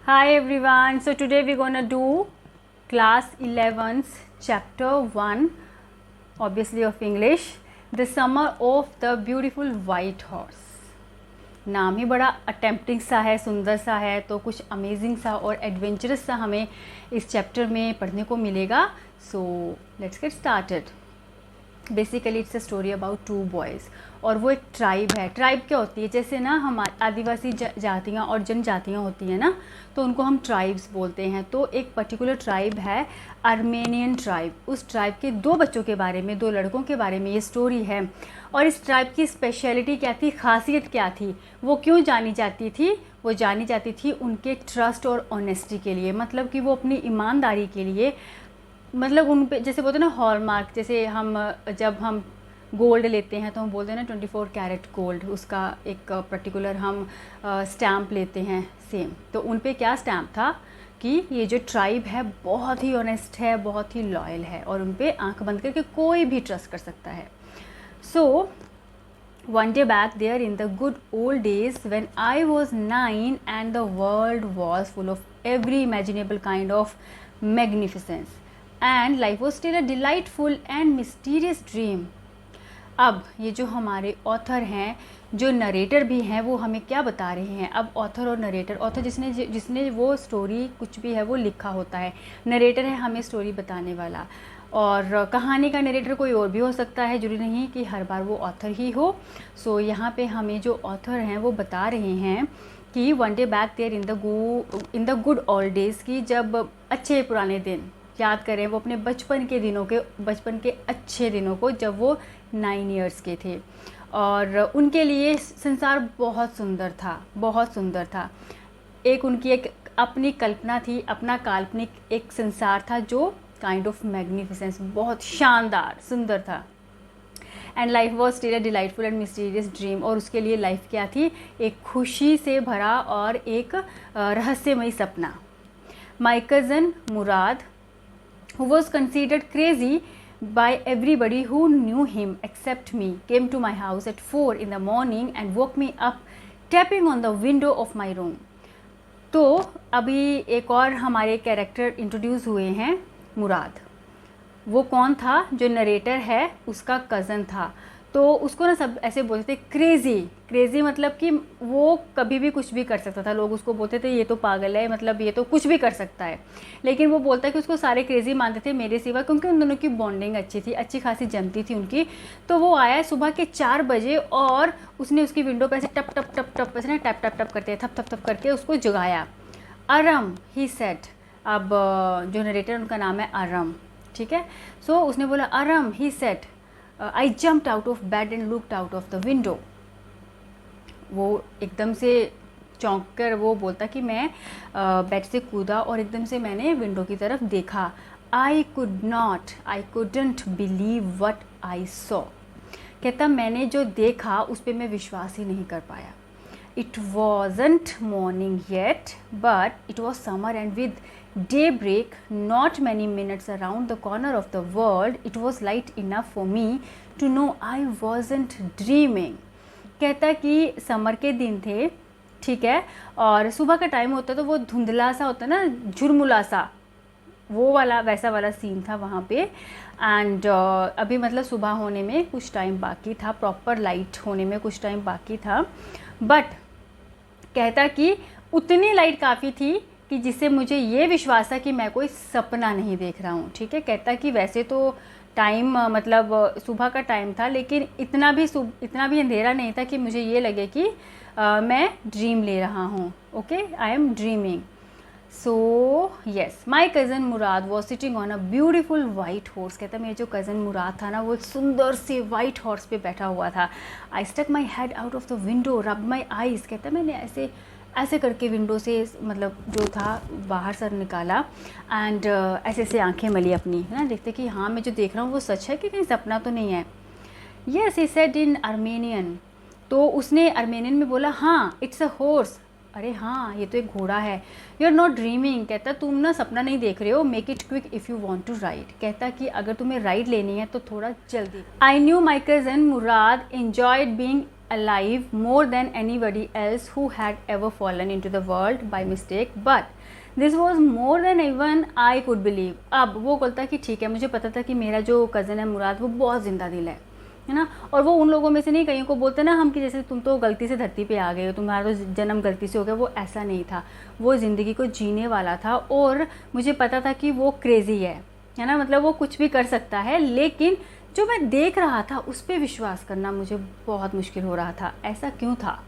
Hi everyone. So today we're gonna do class 11's chapter 1, obviously of English, The Summer of the Beautiful White Horse. नाम ही बड़ा attempting सा है, सुंदर सा है, तो कुछ अमेजिंग सा और एडवेंचरस सा हमें इस चैप्टर में पढ़ने को मिलेगा. So let's get started. Basically it's a story about two boys और वो एक ट्राइब है. ट्राइब क्या होती है, जैसे ना हम आदिवासी जातियाँ और जनजातियाँ होती हैं ना, तो उनको हम ट्राइब्स बोलते हैं. तो एक पर्टिकुलर ट्राइब है आर्मेनियन ट्राइब. उस ट्राइब के दो बच्चों के बारे में, दो लड़कों के बारे में ये स्टोरी है. और इस ट्राइब की स्पेशलिटी क्या थी, खासियत क्या थी, वो क्यों जानी जाती थी? वो जानी जाती थी उनके ट्रस्ट और ऑनेस्टी के लिए. मतलब कि वो अपनी ईमानदारी के लिए, मतलब उन पे जैसे बोलते हैं ना हॉलमार्क, जैसे हम जब हम गोल्ड लेते हैं तो हम बोलते हैं ना 24 कैरेट गोल्ड, उसका एक पर्टिकुलर हम स्टैम्प लेते हैं सेम. तो उन पे क्या स्टैम्प था कि ये जो ट्राइब है बहुत ही ऑनेस्ट है, बहुत ही लॉयल है और उन पे आंख बंद करके कोई भी ट्रस्ट कर सकता है. सो one day back there in the good old days when I was 9 and the world was full of every imaginable kind of magnificence and life was still a delightful and mysterious dream. अब ये जो हमारे author हैं, जो narrator भी हैं, वो हमें क्या बता रहे हैं. अब ऑथर और नरेटर, ऑथर जिसने वो स्टोरी कुछ भी है वो लिखा होता है, नरेटर है हमें स्टोरी बताने वाला. और कहानी का नरेटर कोई और भी हो सकता है, जरूरी नहीं कि हर बार वो ऑथर ही हो. सो यहाँ पे हमें जो ऑथर हैं वो बता रहे हैं कि one day back there in the good old days, की जब अच्छे पुराने दिन याद करें, वो अपने बचपन के अच्छे दिनों को, जब वो 9 इयर्स के थे. और उनके लिए संसार बहुत सुंदर था, बहुत सुंदर था. एक उनकी एक अपनी कल्पना थी, अपना काल्पनिक एक संसार था जो काइंड ऑफ मैग्निफिसेंस, बहुत शानदार सुंदर था. And life was still a delightful and mysterious dream. और उसके लिए लाइफ क्या थी, एक खुशी से भरा और एक रहस्यमयी सपना. माई cousin Murad, who was considered crazy by everybody who knew him except me, came to my house at 4 in the morning and woke me up tapping on the window of my room. तो अभी एक और हमारे character introduce हुए हैं, मुराद. वो कौन था? जो नरेटर है उसका कज़न था. तो उसको ना सब ऐसे बोलते थे क्रेज़ी मतलब कि वो कभी भी कुछ भी कर सकता था. लोग उसको बोलते थे ये तो पागल है, मतलब ये तो कुछ भी कर सकता है. लेकिन वो बोलता है कि उसको सारे क्रेज़ी मानते थे मेरे सिवा, क्योंकि उन दोनों की बॉन्डिंग अच्छी थी, अच्छी खासी जमती थी उनकी. तो वो आया सुबह के 4 बजे और उसने उसकी विंडो पर ऐसे टप टप टप टप ऐसे ना टैप टैप टप करते थप थप थप करके उसको जगाया. अरम ही सेड. अब जो नरेटर उनका नाम है अरम, ठीक है. सो उसने बोला Aram he said, I jumped out of bed and looked out of the window. वो एकदम से चौंक कर वो बोलता कि मैं बेड से कूदा और एकदम से मैंने विंडो की तरफ देखा. I couldn't believe what I saw. कहता मैंने जो देखा उस पर मैं विश्वास ही नहीं कर पाया. It wasn't morning yet but it was summer and with daybreak, not many minutes around the corner of the world, it was light enough for me to know I wasn't dreaming. कहता कि summer के दिन थे, ठीक है, और सुबह का टाइम होता तो वो धुंधला सा होता ना, झुरमुला सा, वो वाला वैसा वाला सीन था वहाँ पे. एंड अभी मतलब सुबह होने में कुछ टाइम बाकी था, प्रॉपर लाइट होने में कुछ टाइम बाकी था. बट कहता कि उतनी लाइट काफ़ी थी कि जिससे मुझे ये विश्वास था कि मैं कोई सपना नहीं देख रहा हूँ, ठीक है. कहता कि वैसे तो टाइम मतलब सुबह का टाइम था, लेकिन इतना भी अंधेरा नहीं था कि मुझे ये लगे कि मैं ड्रीम ले रहा हूँ. Okay, I am dreaming. So yes, my cousin Murad was sitting on a beautiful white horse. कहता मेरा जो कज़न मुराद था ना, वो सुंदर से वाइट हॉर्स पे बैठा हुआ था. I stuck my head out of the window, rub my eyes. कहता मैंने ऐसे करके विंडो से मतलब जो था बाहर सर निकाला एंड ऐसे से आंखें मली अपनी, है ना, देखते कि हाँ मैं जो देख रहा हूँ वो सच है कि कहीं सपना तो नहीं है. Yes he said in Armenian. तो उसने आर्मेनियन में बोला हाँ इट्स अ हॉर्स. अरे हाँ ये तो एक घोड़ा है. You are not dreaming. कहता तुम ना सपना नहीं देख रहे हो. Make it quick if you want to ride. कहता कि अगर तुम्हें राइड लेनी है तो थोड़ा जल्दी. I knew my cousin Murad enjoyed being alive more than anybody else who had ever fallen into the world by mistake, but this was more than even I could believe. अब वो बोलता है कि ठीक है, मुझे पता था कि मेरा जो कज़न है मुराद वो बहुत ज़िंदा दिल है ना, और वो उन लोगों में से नहीं, कईयों को बोलते ना हम कि जैसे तुम तो गलती से धरती पे आ गए हो, तुम्हारा तो जन्म गलती से हो गया, वो ऐसा नहीं था, वो ज़िंदगी को जीने वाला था, और मुझे पता था कि वो क्रेज़ी है ना, मतलब वो कुछ भी कर सकता है, लेकिन जो मैं देख रहा था उस पर विश्वास करना मुझे बहुत मुश्किल हो रहा था। ऐसा क्यों था?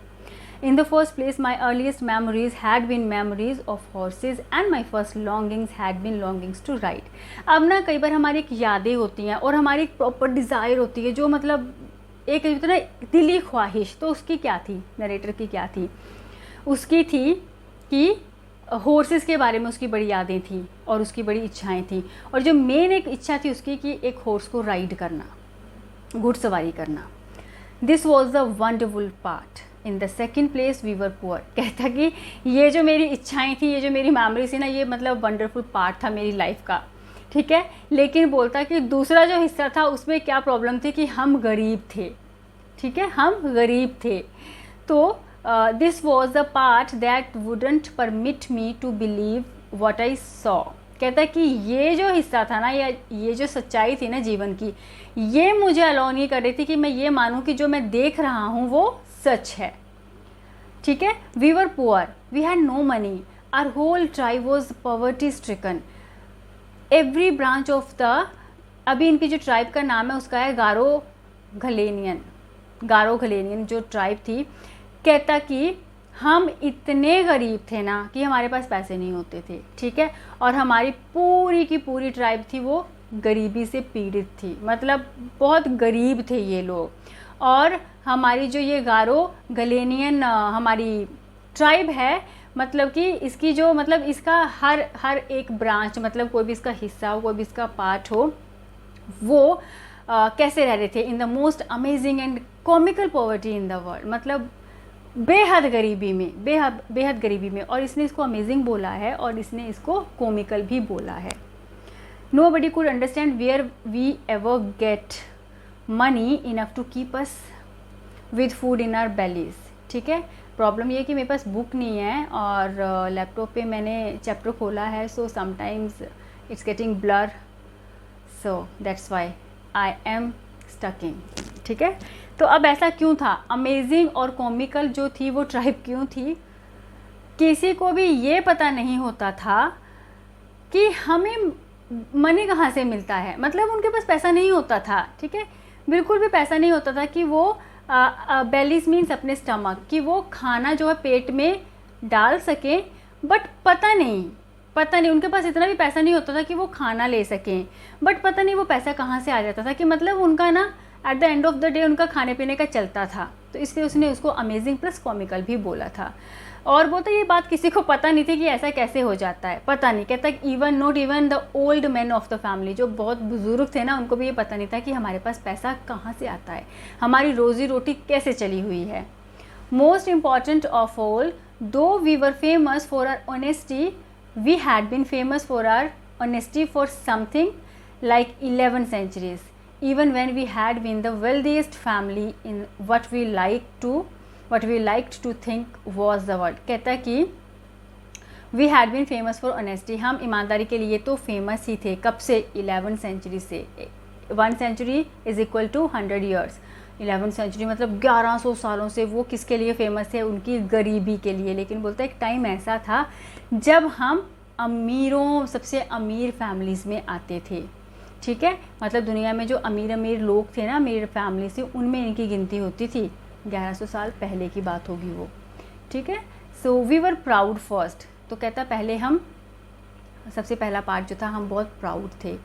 In the first place, my earliest memories had been memories of horses and my first longings had been longings to ride. अब ना कई बार हमारी एक यादें होती हैं और हमारी एक प्रॉपर डिज़ायर होती है, जो मतलब एक ना दिली ख्वाहिश, तो उसकी क्या थी, नरेटर की क्या थी? उसकी थी कि हॉर्सेस के बारे में उसकी बड़ी यादें थी और उसकी बड़ी इच्छाएं थी, और जो मेन एक इच्छा थी उसकी कि एक हॉर्स को राइड करना, घुड़सवारी करना. This was the wonderful part. In the second place we were poor. कहता कि ये जो मेरी इच्छाएं थी, ये जो मेरी मेमोरीज थी ना, ये मतलब वंडरफुल पार्ट था मेरी लाइफ का, ठीक है. लेकिन बोलता कि दूसरा जो हिस्सा था उसमें क्या प्रॉब्लम थी कि हम गरीब थे, ठीक है, हम गरीब थे. तो this was the part that wouldn't permit me to believe what I saw. कहता है कि ये जो हिस्सा था ना, या ये जो सच्चाई थी ना जीवन की, ये मुझे अलाउ नहीं कर रही थी कि मैं ये मानूं कि जो मैं देख रहा हूँ वो सच है, ठीक है. We were poor, we had no money, our whole tribe was poverty stricken. Every branch of the, अभी इनकी जो ट्राइब का नाम है उसका है गारो घलेनियन. गारो घलेनियन जो ट्राइब थी, कहता कि हम इतने गरीब थे ना कि हमारे पास पैसे नहीं होते थे, ठीक है, और हमारी पूरी की पूरी ट्राइब थी वो गरीबी से पीड़ित थी, मतलब बहुत गरीब थे ये लोग. और हमारी जो ये गारो गलेनियन हमारी ट्राइब है, मतलब कि इसकी जो मतलब इसका हर एक ब्रांच, मतलब कोई भी इसका हिस्सा हो, कोई भी इसका पार्ट हो, वो कैसे रह रहे थे in the most amazing and comical poverty in the world. मतलब बेहद गरीबी में, बेहद गरीबी में. और इसने इसको अमेजिंग बोला है और इसने इसको कॉमिकल भी बोला है. Nobody could understand where we ever get money enough to keep us with food in our bellies. ठीक है, प्रॉब्लम ये कि मेरे पास बुक नहीं है और लैपटॉप पे मैंने चैप्टर खोला है, so sometimes it's getting blur, so that's why I am stucking. ठीक है, तो अब ऐसा क्यों था? अमेजिंग और कॉमिकल जो थी वो ट्राइब क्यों थी? किसी को भी ये पता नहीं होता था कि हमें मनी कहाँ से मिलता है, मतलब उनके पास पैसा नहीं होता था, ठीक है, बिल्कुल भी पैसा नहीं होता था कि वो बेलीज मीन्स अपने स्टमक, कि वो खाना जो है पेट में डाल सकें, बट पता नहीं उनके पास इतना भी पैसा नहीं होता था कि वो खाना ले सकें, बट पता नहीं वो पैसा कहाँ से आ जाता था कि मतलब उनका ना eight the end of the day उनका खाने पीने का चलता था. तो इसलिए उसने उसको अमेजिंग प्लस कॉमिकल भी बोला था. और बोलता ये बात किसी को पता नहीं थी कि ऐसा कैसे हो जाता है, पता नहीं. कहता even not even the old man of the family, जो बहुत बुजुर्ग थे ना, उनको भी ये पता नहीं था कि हमारे पास पैसा कहाँ से आता है, हमारी रोजी रोटी कैसे चली हुई है. Most important of all, though we were famous for our honesty, we had been famous for our honesty for something like 11 centuries, even when we had been the wealthiest family in what we liked to think was the world. कहता कि we had been famous for honesty, हम ईमानदारी के लिए तो famous ही थे. कब से? 11 सेंचुरी से. 1 century is equal to 100 years. 11 century मतलब 1100 सालों से वो किसके लिए फेमस थे? उनकी गरीबी के लिए. लेकिन बोलता है एक टाइम ऐसा था जब हम अमीरों, सबसे अमीर फैमिलीज़ में आते थे, ठीक है, मतलब दुनिया में जो अमीर लोग थे ना, अमीर फैमिली से, उनमें इनकी गिनती होती थी. 1100 साल पहले की बात होगी वो, ठीक है. So we were proud first. तो कहता पहले हम, सबसे पहला पार्ट जो था, हम बहुत प्राउड थे.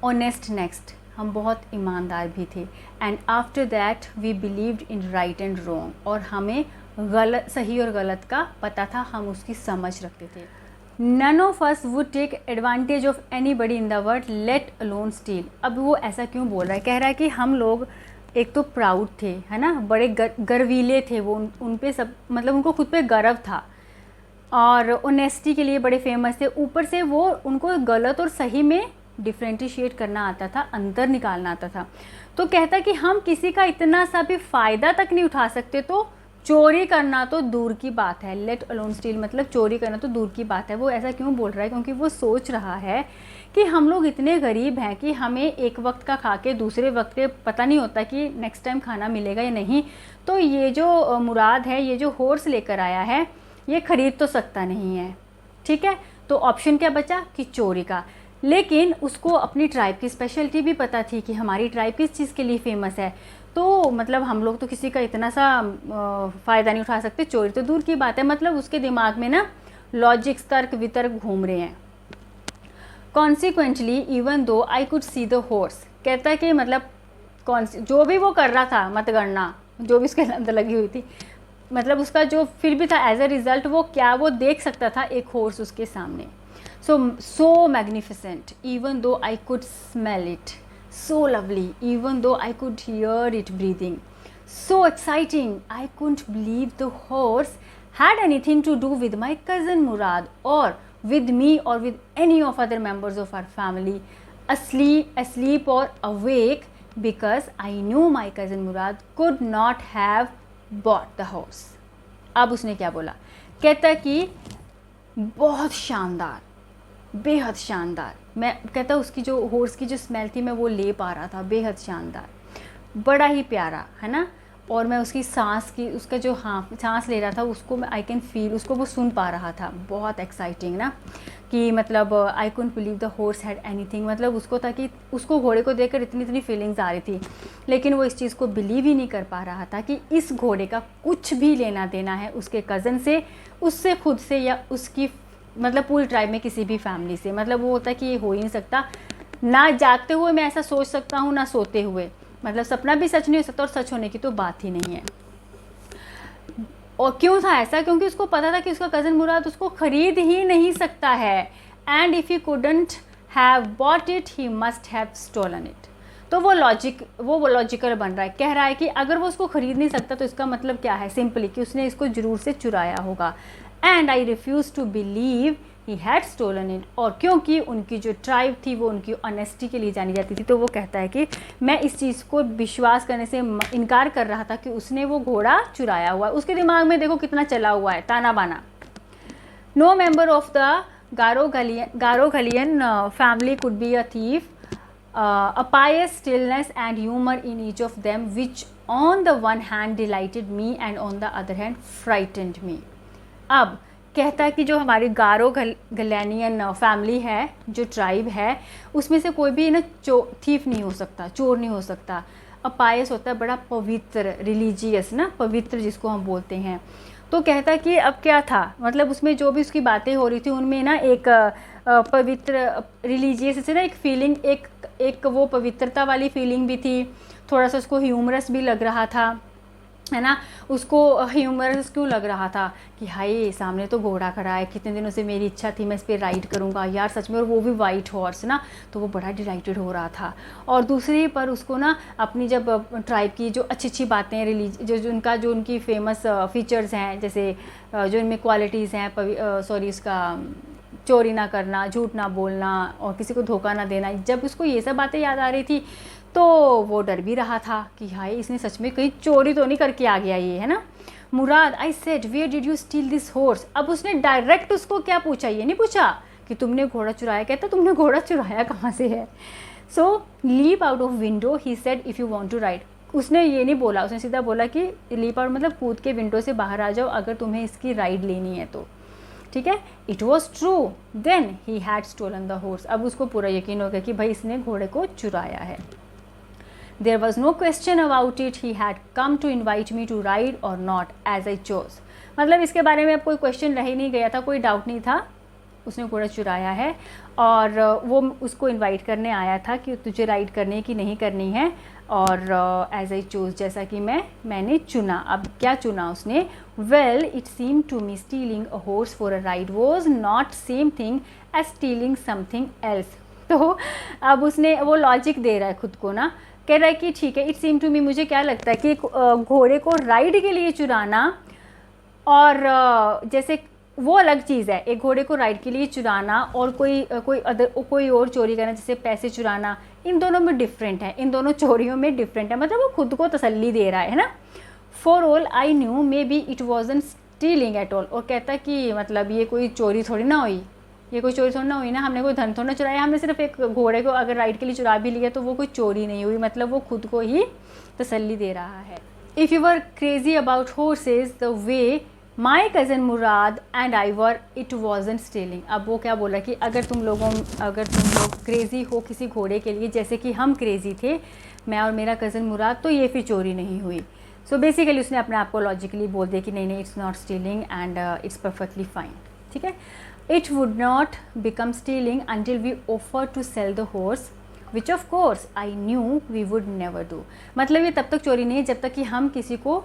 ऑनेस्ट नेक्स्ट, हम बहुत ईमानदार भी थे. And after that we believed in right and wrong, और हमें गलत, सही और गलत का पता था, हम उसकी समझ रखते थे. None of us would take advantage of anybody in the world, let alone steal. अब वो ऐसा क्यों बोल रहा है? कह रहा है कि हम लोग एक तो प्राउड थे, है ना, बड़े गर्वीले थे वो, उन पे सब, मतलब उनको खुद पे गर्व था, और ऑनेस्टी के लिए बड़े फेमस थे. ऊपर से वो उनको गलत और सही में डिफ्रेंटिशिएट करना आता था, अंतर निकालना आता था। तो कहता कि हम किसी का इतना सा भी फ़ायदा तक नहीं उठा सकते तो चोरी करना तो दूर की बात है। लेट अलोन स्टील मतलब चोरी करना तो दूर की बात है। वो ऐसा क्यों बोल रहा है? क्योंकि वो सोच रहा है कि हम लोग इतने गरीब हैं कि हमें एक वक्त का खा के दूसरे वक्त के पता नहीं होता कि नेक्स्ट टाइम खाना मिलेगा या नहीं। तो ये जो मुराद है, ये जो हॉर्स लेकर आया है, ये ख़रीद तो सकता नहीं है। ठीक है, तो ऑप्शन क्या बचा कि चोरी का। लेकिन उसको अपनी ट्राइब की स्पेशलिटी भी पता थी कि हमारी ट्राइब किस चीज़ के लिए फेमस है। तो मतलब हम लोग तो किसी का इतना सा फ़ायदा नहीं उठा सकते, चोरी तो दूर की बात है। मतलब उसके दिमाग में ना लॉजिक्स, तर्क वितर्क घूम रहे हैं। Consequently even though I could see the horse, कहता है कि मतलब जो भी वो कर रहा था मतगणना, जो भी उसके अंदर लगी हुई थी, मतलब उसका जो फिर भी था एज अ रिज़ल्ट वो क्या वो देख सकता था एक हॉर्स उसके सामने। सो magnificent even though I could smell it, so lovely even though I could hear it breathing, so exciting I couldn't believe the horse had anything to do with my cousin Murad or with me or with any of other members of our family, asleep or awake, because I knew my cousin Murad could not have bought the horse. अब उसने क्या बोला? कहता कि बहुत शानदार, बेहद शानदार। मैं कहता उसकी जो हॉर्स की जो स्मेल थी मैं वो ले पा रहा था, बेहद शानदार, बड़ा ही प्यारा है ना। और मैं उसकी सांस की, उसका जो सांस ले रहा था उसको मैं आई कैन फील, उसको वो सुन पा रहा था। बहुत एक्साइटिंग ना, कि मतलब I couldn't believe the horse had anything, मतलब उसको था कि उसको घोड़े को देखकर इतनी फीलिंग्स आ रही थी, लेकिन वो इस चीज़ को बिलीव ही नहीं कर पा रहा था कि इस घोड़े का कुछ भी लेना देना है उसके कज़न से, उससे खुद से, या उसकी मतलब पूरी ट्राइब में किसी भी फैमिली से। मतलब वो होता है कि ये हो ही नहीं सकता, ना जागते हुए मैं ऐसा सोच सकता हूँ, ना सोते हुए, मतलब सपना भी सच नहीं हो सकता और सच होने की तो बात ही नहीं है। और क्यों था ऐसा? क्योंकि उसको पता था कि उसका कज़न मुराद उसको ख़रीद ही नहीं सकता है। And if he couldn't have bought it he must have stolen it. तो वो लॉजिकल बन रहा है, कह रहा है कि अगर वो उसको ख़रीद नहीं सकता तो इसका मतलब क्या है? सिंपली कि उसने इसको ज़रूर से चुराया होगा। And I refuse to believe he had stolen it. और क्योंकि उनकी जो ट्राइब थी वो उनकी ऑनेस्टी के लिए जानी जाती थी, तो वो कहता है कि मैं इस चीज़ को विश्वास करने से इनकार कर रहा था कि उसने वो घोड़ा चुराया हुआ है। उसके दिमाग में देखो कितना चला हुआ है, ताना बाना। No member of the Garoghlanian family could be a thief, a pious stillness and humor in each of them, which on the one hand delighted me and on the other hand frightened me. अब कहता है कि जो हमारी गारो गलैनियन family है, जो tribe है, उसमें से कोई भी ना थीफ नहीं हो सकता, चोर नहीं हो सकता। अपायस होता है बड़ा पवित्र, रिलीजियस ना, पवित्र जिसको हम बोलते हैं। तो कहता कि अब क्या था, मतलब उसमें जो भी उसकी बातें हो रही थी उनमें ना एक पवित्र, रिलीजियस से ना एक फीलिंग, एक वो पवित्रता वाली फीलिंग भी थी। थोड़ा सा उसको ह्यूमरस भी लग रहा था, है ना। उसको ह्यूमरस क्यों लग रहा था कि हाय सामने तो घोड़ा खड़ा है, कितने दिनों से मेरी इच्छा थी मैं इस पर राइड करूँगा यार सच में, और वो भी वाइट हॉर्स ना, तो वो बड़ा डिलाइटेड हो रहा था। और दूसरी पर उसको ना अपनी जब ट्राइब की जो अच्छी बातें, जो उनकी फेमस फीचर्स हैं, जैसे जो इनमें क्वालिटीज़ हैं, उसका चोरी ना करना, झूठ ना बोलना और किसी को धोखा ना देना, जब उसको ये सब बातें याद आ रही थी तो वो डर भी रहा था कि हाय इसने सच में कहीं चोरी तो नहीं करके आ गया ये, है ना। Mourad, I said where did you steal this horse. अब उसने डायरेक्ट उसको क्या पूछा, ये नहीं पूछा कि तुमने घोड़ा चुराया, कहता तुमने घोड़ा चुराया कहाँ से है। So leap out of window he said if you want to ride. उसने ये नहीं बोला, उसने सीधा बोला कि लीप आउट मतलब कूद के विंडो से बाहर आ जाओ अगर तुम्हें इसकी राइड लेनी है तो, ठीक है। It was true, then he had stolen the horse. अब उसको पूरा यकीन हो गया कि भाई इसने घोड़े को चुराया है। There was no question about it. He had come to invite me to ride or not as I chose. मतलब इसके बारे में अब कोई क्वेश्चन रह ही नहीं गया था, कोई डाउट नहीं था, उसने घोड़ा चुराया है और वो उसको इनवाइट करने आया था कि तुझे राइड करनी है कि नहीं करनी है, और एज आई चोज, जैसा कि मैंने चुना। अब क्या चुना उसने? Well it seem to me stealing a horse for a ride was not same thing as stealing something else. तो अब उसने वो लॉजिक दे रहा है खुद को ना, कह रहा है कि ठीक है, इट सीम टू मी, मुझे क्या लगता है कि घोड़े को राइड के लिए चुराना और जैसे वो अलग चीज़ है, एक घोड़े को राइड के लिए चुराना और कोई और चोरी करना, जैसे पैसे चुराना, इन दोनों में डिफरेंट है, इन दोनों चोरियों में डिफरेंट है, मतलब वो खुद को तसल्ली दे रहा है ना। For all I knew may be it wasn't stealing at all, और कहता कि मतलब ये कोई चोरी थोड़ी ना हुई, ये कोई चोरी थोड़ी ना हुई ना, हमने कोई धन थोड़ा ना चुराया, हमने सिर्फ एक घोड़े को अगर राइड के लिए चुरा भी लिया तो वो कोई चोरी नहीं हुई, मतलब वो खुद को ही तसल्ली दे रहा है। If you were crazy about horse's the way my cousin Murad and I were it wasn't stealing. अब वो क्या बोला कि अगर तुम लोग क्रेज़ी हो किसी घोड़े के लिए जैसे कि हम क्रेज़ी थे, मैं और मेरा कज़न मुराद, तो ये फिर चोरी नहीं हुई। सो बेसिकली उसने अपने आप को लॉजिकली बोल दिया कि नहीं it's not stealing and it's perfectly fine, ठीक है। It would not become stealing until we offer to sell the horse which of course I knew we would never do. मतलब ये तब तक चोरी नहीं है जब तक कि हम किसी को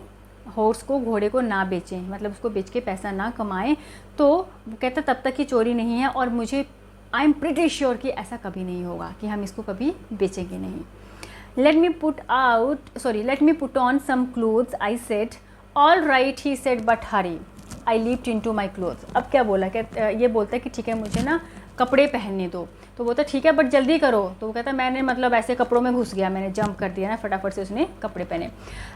हॉर्स को घोड़े को ना बेचें, मतलब उसको बेच के पैसा ना कमाएं, तो कहता तब तक ही चोरी नहीं है, और मुझे आई एम प्रिटी श्योर कि ऐसा कभी नहीं होगा कि हम इसको कभी बेचेंगे नहीं। let me put on some clothes, I said. All right, he said, but hurry. I leaped into my clothes. अब क्या बोला, ये बोलता है कि ठीक है मुझे ना कपड़े पहनने दो, तो बोलता ठीक है बट जल्दी करो, तो वो कहता मैंने मतलब ऐसे कपड़ों में घुस गया, मैंने जंप कर दिया ना, फटाफट से उसने कपड़े पहने।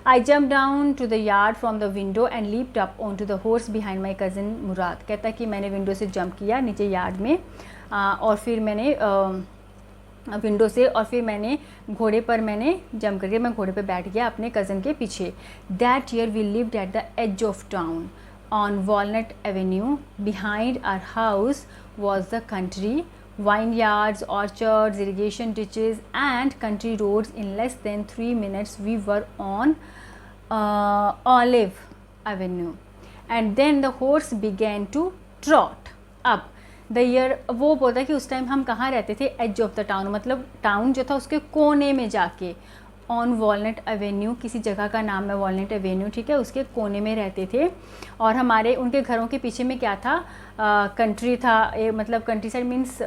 I jump down to the yard from the window and leaped up on to the horse behind my cousin Mourad. कहता है कि मैंने विंडो से जंप किया नीचे यार्ड में, और फिर मैंने विंडो से, और फिर मैंने घोड़े पर मैंने जंप करके मैं घोड़े पर बैठ गया अपने कज़न के पीछे। That year we lived at the edge of town on Walnut Avenue, behind our house was the country, vineyards, orchards, irrigation ditches and country roads. In less than 3 minutes we were on Olive Avenue and then the horse began to trot. अब the year वो बोलता है कि उस time हम कहाँ रहते थे, एज ऑफ द टाउन, मतलब टाउन जो था उसके कोने में जाके, ऑन वॉलनट एवेन्यू, किसी जगह का नाम है वॉलनट एवेन्यू, ठीक है, उसके कोने में रहते थे। और हमारे उनके घरों के पीछे में क्या था, कंट्री था, मतलब कंट्री साइड मीन्स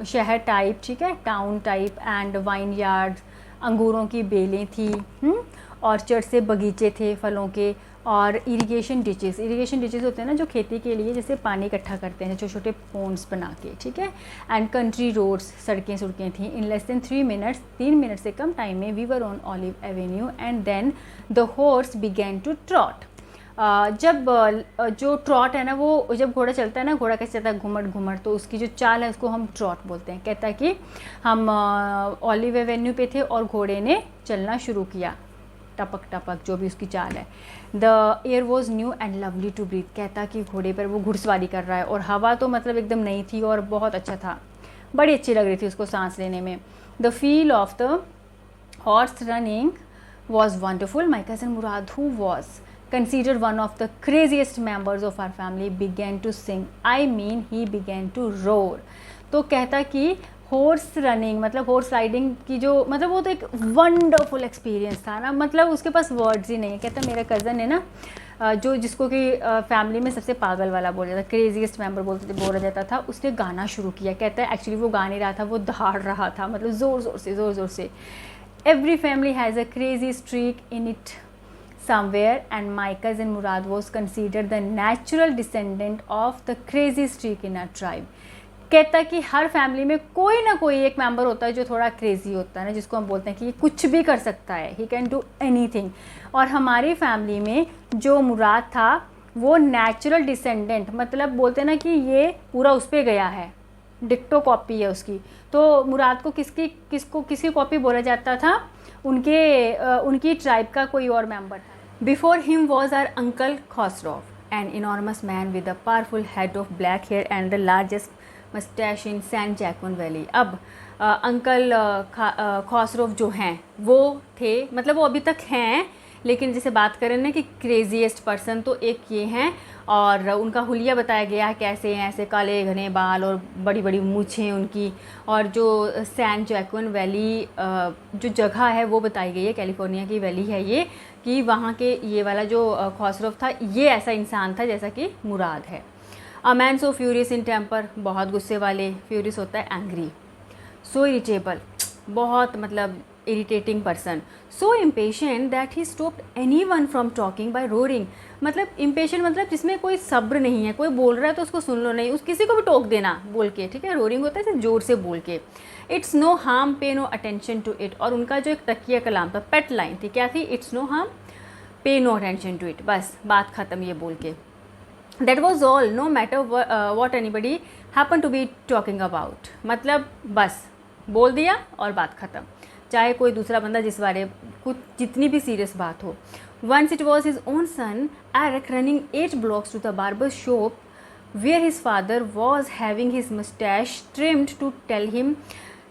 शहर टाइप, ठीक है, town type, and wine yard, अंगूरों की बेलें थी, ऑर्चर्ड से बगीचे थे फलों के, और इरिगेशन डिचेस होते हैं ना जो खेती के लिए जैसे पानी इकट्ठा करते हैं, छोटे छोटे पोन्स बना के, ठीक है, एंड कंट्री रोड्स, सड़कें थी। In less than 3 minutes, 3 minute से कम टाइम में we were on Olive Avenue and then the horse began to trot. जब जो ट्रॉट है ना, वो जब घोड़ा चलता है ना, घोड़ा कैसे चलता है, घुमट घुमट, तो उसकी जो चाल है उसको हम ट्रॉट बोलते हैं। कहता है कि हम ऑलिव एवेन्यू पे थे और घोड़े ने चलना शुरू किया, टपक टपक जो भी उसकी चाल है। The air was new and lovely to breathe. कहता कि घोड़े पर वो घुड़सवारी कर रहा है और हवा तो मतलब एकदम नई थी और बहुत अच्छा था, बड़ी अच्छी लग रही थी उसको सांस लेने में। The feel of the horse running was wonderful. My cousin Murad, who was considered one of the craziest members of our family, began to sing. I mean he began to roar. तो कहता कि horse running मतलब horse riding की जो मतलब वो तो एक वंडरफुल एक्सपीरियंस था ना, मतलब उसके पास वर्ड्स ही नहीं है। कहता मेरा कज़न है ना जो जिसको कि फैमिली में सबसे पागल वाला बोला जाता, क्रेजीएस्ट मेंबर बोला जाता था, उसने गाना शुरू किया। कहता है एक्चुअली वो गा नहीं रहा था, वो दहाड़ रहा था, मतलब ज़ोर ज़ोर से। Every family has a crazy streak in it somewhere and my cousin Murad was considered the natural descendant of the crazy streak in our tribe. कहता कि हर फैमिली में कोई ना कोई एक मेंबर होता है जो थोड़ा क्रेजी होता है ना, जिसको हम बोलते हैं कि ये कुछ भी कर सकता है, ही कैन डू एनीथिंग। और हमारी फैमिली में जो मुराद था वो नेचुरल डिसेंडेंट, मतलब बोलते हैं ना कि ये पूरा उस पर गया है, डिक्टो कॉपी है उसकी। तो मुराद को किसकी कॉपी बोला जाता था, उनकी ट्राइब का कोई और मेंबर था। Before him was our uncle Khosrove, an enormous man with a powerful head of black hair and the largest moustache in San Joaquin valley. अब अंकल खॉसरॉफ जो हैं वो थे, मतलब वो अभी तक हैं, लेकिन जैसे बात करें ना कि क्रेजीएस्ट पर्सन, तो एक ये हैं, और उनका हुलिया बताया गया है कैसे हैं, ऐसे काले घने बाल और बड़ी बड़ी मूछें उनकी। और जो सैन जैकवन वैली जो जगह है वो बताई गई है, कैलिफोर्निया की वैली है ये, कि वहाँ के ये वाला जो खॉसरॉफ था ये ऐसा इंसान था जैसा कि मुराद है। A man so furious in temper, बहुत गुस्से वाले, फ्यूरियस होता है एंग्री, सो इरिटेबल, बहुत मतलब irritating person, so impatient that he stopped anyone from talking by roaring. मतलब impatient मतलब जिसमें कोई सब्र नहीं है, कोई बोल रहा है तो उसको सुन लो नहीं, उस किसी को भी टोक देना बोल के, ठीक है. रोरिंग होता है सिर्फ ज़ोर से बोल के. It's no harm pay no attention to it. और उनका जो एक तकिया कलाम था, पेट लाइन थी, क्या थी? It's no harm pay no attention to it. बस बात ख़त्म ये बोल के. That was all, no matter what anybody happen to be talking about. मतलब बस बोल दिया और बात ख़त्म, चाहे कोई दूसरा बंदा जिस बारे कुछ जितनी भी सीरियस बात हो. Once it was his own son Arak running 8 blocks to the barber shop where his father was having his moustache trimmed to tell him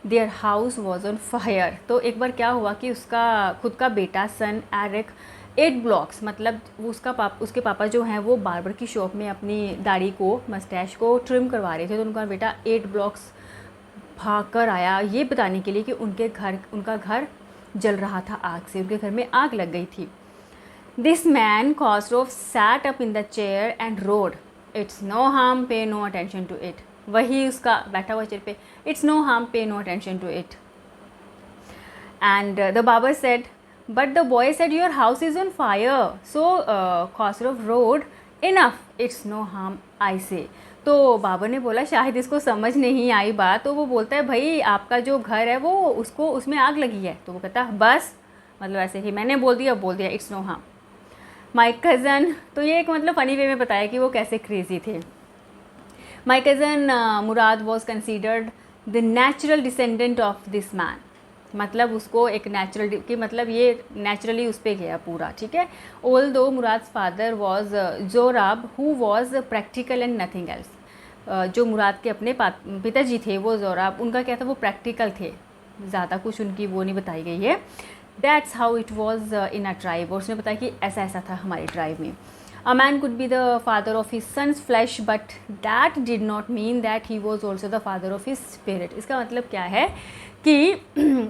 their house was on fire. तो एक बार क्या हुआ कि उसका खुद का बेटा सन एरिक 8 blocks मतलब उसके पापा जो हैं वो बार्बर की शॉप में अपनी दाढ़ी को, मस्टैश को ट्रिम करवा रहे थे. तो उनका बेटा 8 blocks भाग कर आया ये बताने के लिए कि उनका घर जल रहा था आग से, उनके घर में आग लग गई थी. This man Khosrove sat up in the chair and roared, it's no harm pay no attention to it. वही उसका बैठा हुआ चेयर पे, it's no harm pay no attention to it. And the barber said, but the boy said your house is on fire. So Khosrove roared, enough, it's no harm I say. तो बाबर ने बोला शायद इसको समझ नहीं आई बात, तो वो बोलता है भाई आपका जो घर है वो उसमें आग लगी है. तो वो कहता है बस, मतलब ऐसे ही मैंने बोल दिया, it's no harm. My cousin, तो ये एक मतलब फ़नी वे में बताया कि वो कैसे क्रेज़ी थे. माई cousin Murad was considered the natural descendant of this man. मतलब उसको एक नेचुरल कि मतलब ये नेचुरली उस पर गया पूरा, ठीक है. Although Mourad father was Zorab who was practical and nothing else. जो मुराद के अपने पिताजी थे वो जोराब, उनका क्या था, वो प्रैक्टिकल थे, ज़्यादा कुछ उनकी वो नहीं बताई गई है. That's how it was in a tribe. और उसने बताया कि ऐसा ऐसा था हमारी ट्राइब में. A man could be the father of his son's flesh, but that did not mean that he was also the father of his spirit. इसका मतलब क्या है कि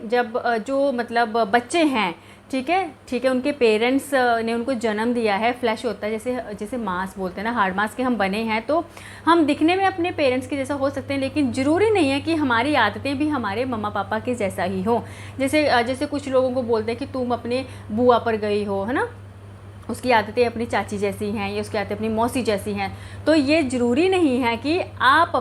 जब जो मतलब बच्चे हैं, ठीक है, उनके पेरेंट्स ने उनको जन्म दिया है. फ्लैश होता है जैसे मांस बोलते हैं ना, हार्ड मांस के हम बने हैं, तो हम दिखने में अपने पेरेंट्स के जैसा हो सकते हैं, लेकिन ज़रूरी नहीं है कि हमारी आदतें भी हमारे मम्मा पापा के जैसा ही हो. जैसे कुछ लोगों को बोलते हैं कि तुम अपने बुआ पर गई हो, है ना, उसकी आदतें अपनी चाची जैसी हैं या उसकी आदतें अपनी मौसी जैसी हैं. तो ये ज़रूरी नहीं है कि आप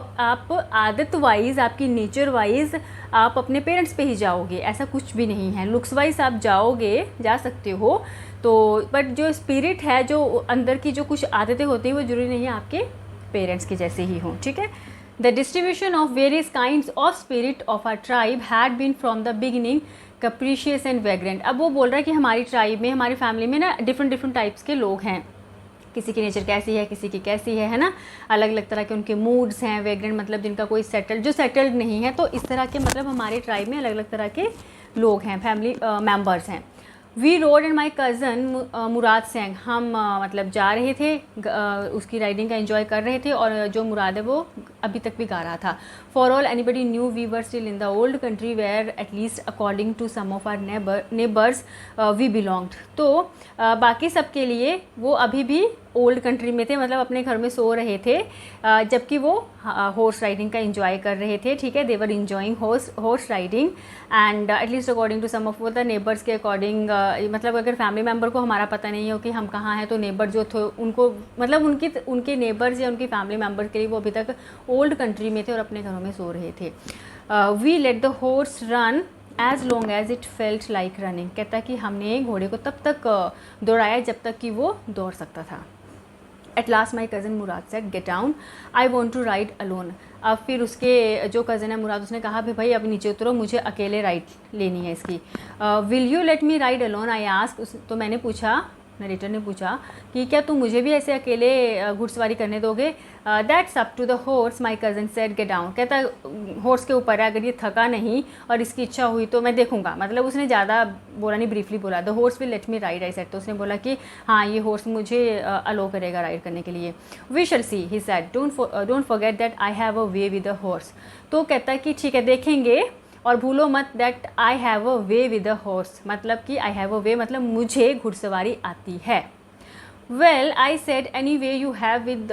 आदत वाइज, आपकी नेचर वाइज आप अपने पेरेंट्स पे ही जाओगे, ऐसा कुछ भी नहीं है. लुक्स वाइज आप जा सकते हो, तो बट जो स्पिरिट है, जो अंदर की जो कुछ आदतें होती हैं वो ज़रूरी नहीं है आपके पेरेंट्स के जैसे ही हों, ठीक है. The distribution of various kinds of spirit of our tribe had been from the beginning capricious and vagrant. अब वो बोल रहा है कि हमारी ट्राइब में, हमारी फैमिली में ना डिफरेंट टाइप्स के लोग हैं. किसी की नेचर कैसी है, किसी की कैसी है ना, अलग अलग तरह के उनके मूड्स हैं. वैग्रेंट मतलब जिनका कोई सेटल्ड नहीं है. तो इस तरह के मतलब हमारे ट्राइब में अलग अलग तरह के लोग हैं, फैमिली मेम्बर्स हैं. We rode and my cousin Mourad sang, हम मतलब जा रहे थे, उसकी राइडिंग का एंजॉय कर रहे थे, और जो मुराद है वो अभी तक भी गा रहा था. For all anybody knew we were still in the old country where at least according to some of our neighbours we belonged. तो बाकी सब के लिए वो अभी भी ओल्ड कंट्री में थे, मतलब अपने घर में सो रहे थे, जबकि वो हॉर्स राइडिंग का एंजॉय कर रहे थे, ठीक है. They were enjoying horse riding and at least according to some of the neighbours के अकॉर्डिंग, मतलब अगर फैमिली मेम्बर को हमारा पता नहीं हो कि हम कहाँ हैं, तो नेबर जो थे उनको, मतलब उनके नेबर्स या उनकी फैमिली मेम्बर के लिए वो अभी तक ओल्ड कंट्री में थे और अपने घरों में सो रहे थे. We let the horse run as long as it felt like running. कहता है कि हमने घोड़े को तब तक दौड़ाया जब तक कि वो दौड़ सकता था. At last my cousin Murad said, get down, I want to ride alone. अब फिर उसके जो कज़न है मुराद, उसने कहा भाई अभी नीचे उतरो, मुझे अकेले राइड लेनी है इसकी. Will you let me ride alone, I ask. तो मैंने पूछा, नरेटर ने पूछा कि क्या तुम मुझे भी ऐसे अकेले घुड़सवारी करने दोगे. That's up to the horse, my cousin said, get down. कहता हॉर्स के ऊपर है, अगर ये थका नहीं और इसकी इच्छा हुई तो मैं देखूंगा. मतलब उसने ज़्यादा बोला नहीं, ब्रीफली बोला. The horse will let me ride, I said. तो उसने बोला कि हाँ ये हॉर्स मुझे अलो करेगा राइड करने के लिए. We shall see, he said, don't forget that I have a way with the horse. तो कहता है कि ठीक है देखेंगे, और भूलो मत that I have a way with a horse, मतलब कि आई हैव अ वे मतलब मुझे घुड़सवारी आती है. Well I said, any way you have with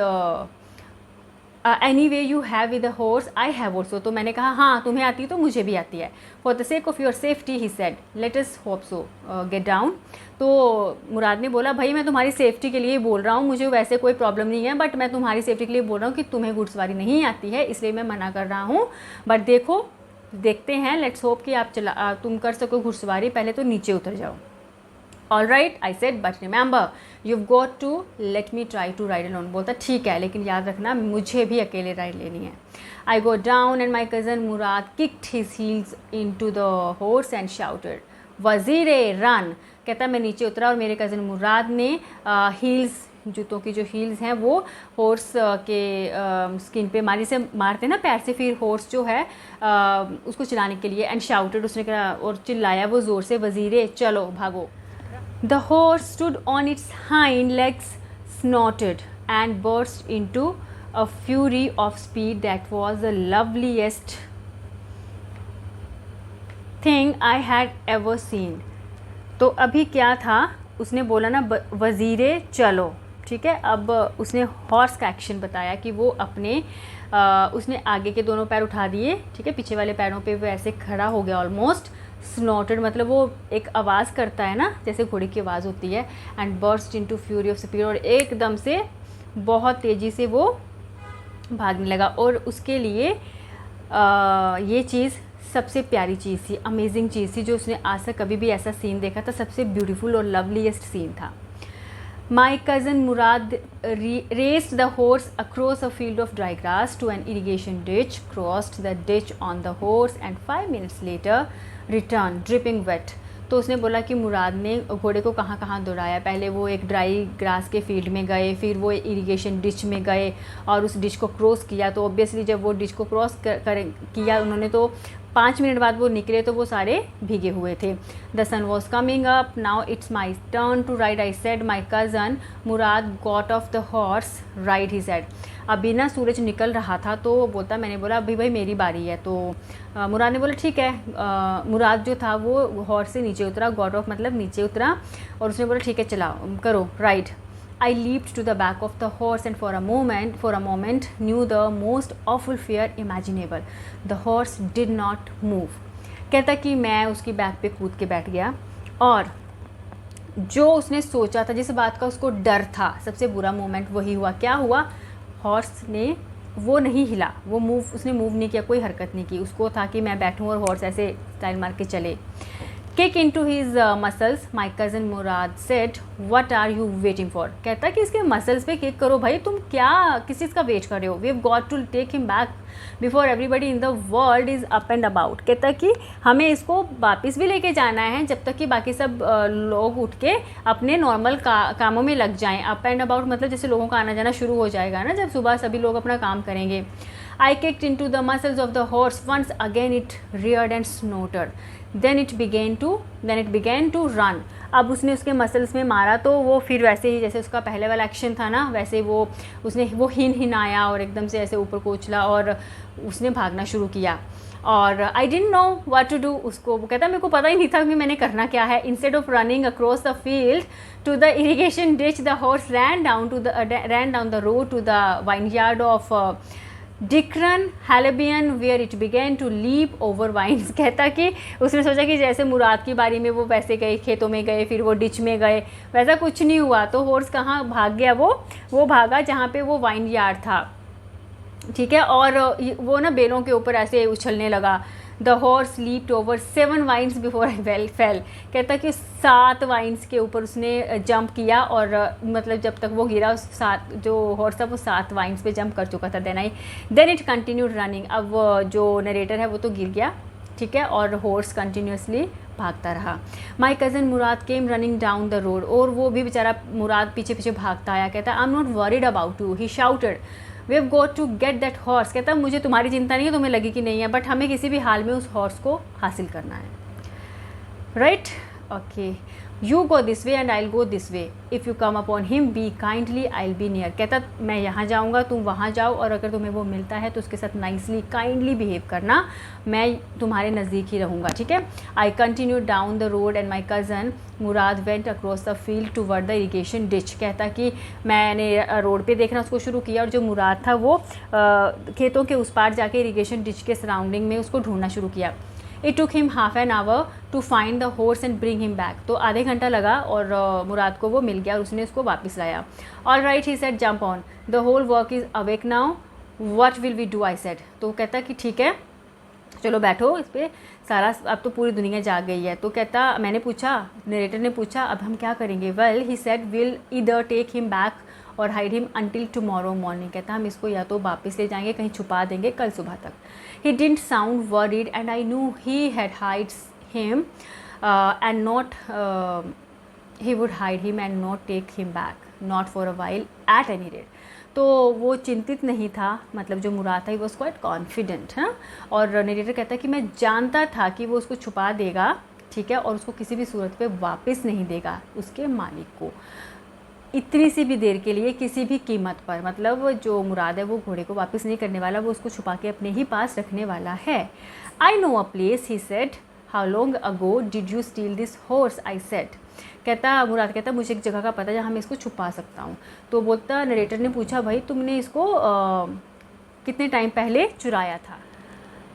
any way you have with the horse I have also, तो मैंने कहा हाँ तुम्हें आती है तो मुझे भी आती है. For the sake of your safety he said let us hope so get down. तो मुराद ने बोला भाई मैं तुम्हारी सेफ्टी के लिए ही बोल रहा हूँ, मुझे वैसे कोई प्रॉब्लम नहीं है, बट मैं तुम्हारी सेफ्टी के लिए बोल रहा हूँ कि तुम्हें घुड़सवारी नहीं आती है, इसलिए मैं मना कर रहा हूँ. बट देखते हैं, लेट्स होप कि आप तुम कर सको घुड़सवारी, पहले तो नीचे उतर जाओ. All right I said but remember you've got to let me try to ride alone. बोलता ठीक है लेकिन याद रखना मुझे भी अकेले राइड लेनी है. I go down and my cousin Murad kicked his heels into the horse and shouted, Vazire run. कहता मैं नीचे उतरा और मेरे कज़न मुराद ने हील्स, जूतों की जो हील्स हैं वो हॉर्स के स्किन पे मारी से मारते ना पैर से, फिर हॉर्स जो है उसको चलाने के लिए. एंड शाउटेड, उसने कहा और चिल्लाया वो ज़ोर से, वज़ीरे चलो भागो. The horse stood on its hind legs, snorted, and burst into a fury of speed that was the loveliest thing I had ever seen. तो अभी क्या था, उसने बोला ना वज़ीरे चलो, ठीक है. अब उसने हॉर्स का एक्शन बताया कि वो अपने उसने आगे के दोनों पैर उठा दिए, ठीक है, पीछे वाले पैरों पे वो ऐसे खड़ा हो गया ऑलमोस्ट. स्नॉटेड मतलब वो एक आवाज़ करता है ना जैसे घोड़े की आवाज़ होती है. And burst into fury of speed, और एकदम से बहुत तेज़ी से वो भागने लगा. और उसके लिए ये चीज़ सबसे प्यारी चीज़ थी, अमेजिंग चीज़ थी, जो उसने आज तक कभी भी ऐसा सीन देखा था. सबसे ब्यूटीफुल और लवलीएस्ट सीन था. My cousin Murad raced the horse across a field of dry grass to an irrigation ditch, crossed the ditch on the horse, and 5 minutes later returned dripping wet. तो उसने बोला कि मुराद ने घोड़े को कहाँ कहाँ दौड़ाया. पहले वो एक ड्राई ग्रास के फील्ड में गए, फिर वो इरिगेशन डिच में गए और उस डिच को क्रॉस किया. तो ऑब्वियसली जब वो डिच को क्रॉस किया उन्होंने, तो 5 मिनट बाद वो निकले तो वो सारे भीगे हुए थे. The sun was coming up, now it's my turn to ride I said. My cousin Murad got off the horse ride he said. अभी ना सूरज निकल रहा था तो वो बोलता, मैंने बोला अभी भाई मेरी बारी है. तो मुराद ने बोला ठीक है. मुराद जो था वो हॉर्स से नीचे उतरा, गॉट ऑफ मतलब नीचे उतरा, और उसने बोला ठीक है चलाओ करो ride. I leaped to the back of the horse and for a moment knew the most awful fear imaginable. The horse did not move. कहता कि मैं उसकी बैक पे कूद के बैठ गया और जो उसने सोचा था, जिस बात का उसको डर था, सबसे बुरा मोमेंट वही हुआ. क्या हुआ, हॉर्स ने वो नहीं हिला, उसने मूव नहीं किया, कोई हरकत नहीं की. उसको था कि मैं बैठूं और हॉर्स ऐसे स्टाइल मार के चले. Kick into his muscles, my cousin Murad said, what are you waiting for? कहता कि इसके मसल्स पे किक करो भाई, तुम क्या किस चीज़ का वेट कर रहे हो. We have got to take him back before everybody in the world is up and about. कहता कि हमें इसको वापस भी लेके जाना है जब तक कि बाकी सब लोग उठ के अपने नॉर्मल कामों में लग जाएं. अप एंड अबाउट मतलब जैसे लोगों का आना जाना शुरू हो जाएगा ना, जब सुबह सभी लोग अपना काम करेंगे. I kicked into the muscles of the horse. Once again it reared and snorted. Then it began to run. अब उसने उसके मसल्स में मारा तो वो फिर वैसे ही जैसे उसका पहले वाला एक्शन था ना, वैसे उसने हिनाया और एकदम से ऐसे ऊपर को उछला और उसने भागना शुरू किया. और I didn't know what to do. उसको वो कहता मेरे को पता ही नहीं था कि मैंने करना क्या है. Instead of running across the field to the irrigation ditch, the horse ran down the road to the vineyard of Dickran Halabian where it began to leap over vines. कहता कि उसने सोचा कि जैसे मुराद की बारी में वो वैसे गए, खेतों में गए, फिर वो डिच में गए, वैसा कुछ नहीं हुआ. तो हॉर्स कहाँ भाग गया, वो भागा जहाँ पे वो वाइन यार्ड था, ठीक है. और वो ना बेलों के ऊपर ऐसे उछलने लगा. The horse leaped over 7 vines before I fell. कहता कि 7 वाइन्स के ऊपर उसने जंप किया और मतलब जब तक वो गिरा जो हॉर्स था वो 7 वाइन्स पे जंप कर चुका था. Then it continued running. अब जो नरेटर है वो तो गिर गया, ठीक है, और हॉर्स कंटिन्यूसली भागता रहा. माई cousin Murad came running down the road. और वो भी बेचारा मुराद पीछे पीछे भागता आया. कहता I am not worried about you, he shouted. We have got to get that horse. कहता मुझे तुम्हारी चिंता नहीं है, तुम्हें लगी कि नहीं है, बट हमें किसी भी हाल में उस हॉर्स को हासिल करना है. Right, okay. You go this way and I will go this way, if you come upon him B kindly I will be near. कहता मैं यहाँ जाऊँगा, तुम वहाँ जाओ, और अगर तुम्हें वो मिलता है तो उसके साथ नाइसली काइंडली बिहेव करना, मैं तुम्हारे नज़दीक ही रहूँगा, ठीक है। I continue down the road and my cousin Murad went across the field toward the irrigation ditch. कहता कि मैंने रोड पे देखना उसको शुरू किया, और जो मुराद था वो खेतों के उस पार जाके इरीगेशन डिच के सराउंडिंग में उसको ढूंढना शुरू किया। It took him half an hour to find the horse and bring him back. तो आधे घंटा लगा और मुराद को वो मिल गया और उसने उसको वापस लाया। All right he said jump on, the whole world is awake now, what will we do I said. तो कहता कि ठीक है चलो बैठो इस पर, सारा अब तो पूरी दुनिया जाग गई है। तो कहता मैंने पूछा, नरेटर ने पूछा अब हम क्या करेंगे। Well he said will either take him back or hide him until tomorrow morning. कहता हम इसको या तो वापस ले जाएंगे, कहीं छुपा देंगे कल सुबह तक। He didn't sound worried and I knew he had hides him and not he would hide him and not take him back, not for a while at any rate. तो वो चिंतित नहीं था, मतलब जो मुराद था ही वॉज क्वाइट कॉन्फिडेंट है। और नरेटर कहता है कि मैं जानता था कि वो उसको छुपा देगा, ठीक है, और उसको किसी भी सूरत पे वापस नहीं देगा उसके मालिक को, इतनी सी भी देर के लिए, किसी भी कीमत पर। मतलब जो मुराद है वो घोड़े को वापस नहीं करने वाला, वो उसको छुपा के अपने ही पास रखने वाला है। I know a place he said, how long ago did you steal this horse I said. कहता मुराद कहता मुझे एक जगह का पता है जहाँ मैं इसको छुपा सकता हूँ। तो बोलता नरेटर ने पूछा भाई तुमने इसको कितने टाइम पहले चुराया था।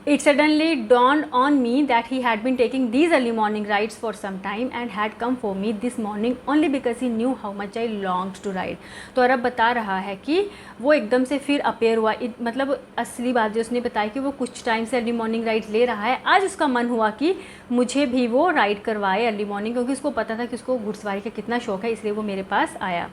It suddenly dawned on me that he had been taking these early morning rides for some time and had come for me this morning only because he knew how much I longed to ride। तो अरब बता रहा है कि वो एकदम से फिर appear हुआ, मतलब असली बात जो उसने बताई कि वो कुछ टाइम से अर्ली मॉर्निंग राइड ले रहा है, आज उसका मन हुआ कि मुझे भी वो राइड करवाए अर्ली मॉर्निंग, क्योंकि उसको पता था कि उसको घुड़सवारी का कितना शौक है, इसलिए वो मेरे पास आया।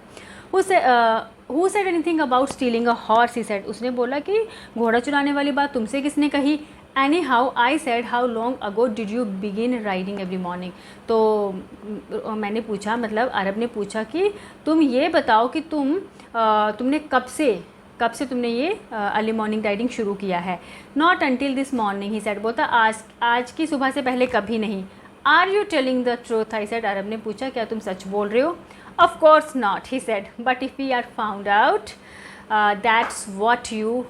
Who said anything about stealing a horse? he said। उसने बोला कि घोड़ा चुराने वाली बात तुमसे किसने कही। Anyhow, I said, how long ago did you begin riding every morning? तो मैंने पूछा, मतलब अरब ने पूछा कि तुम ये बताओ कि तुमने कब से तुमने ये अर्ली मॉर्निंग राइडिंग शुरू किया है। Not until this morning he said. बोलता आज की सुबह से पहले कभी नहीं। Are you telling the truth I said. Aram ने पूछा क्या तुम सच बोल रहे हो। Of course not he said, but if we are found out that's what you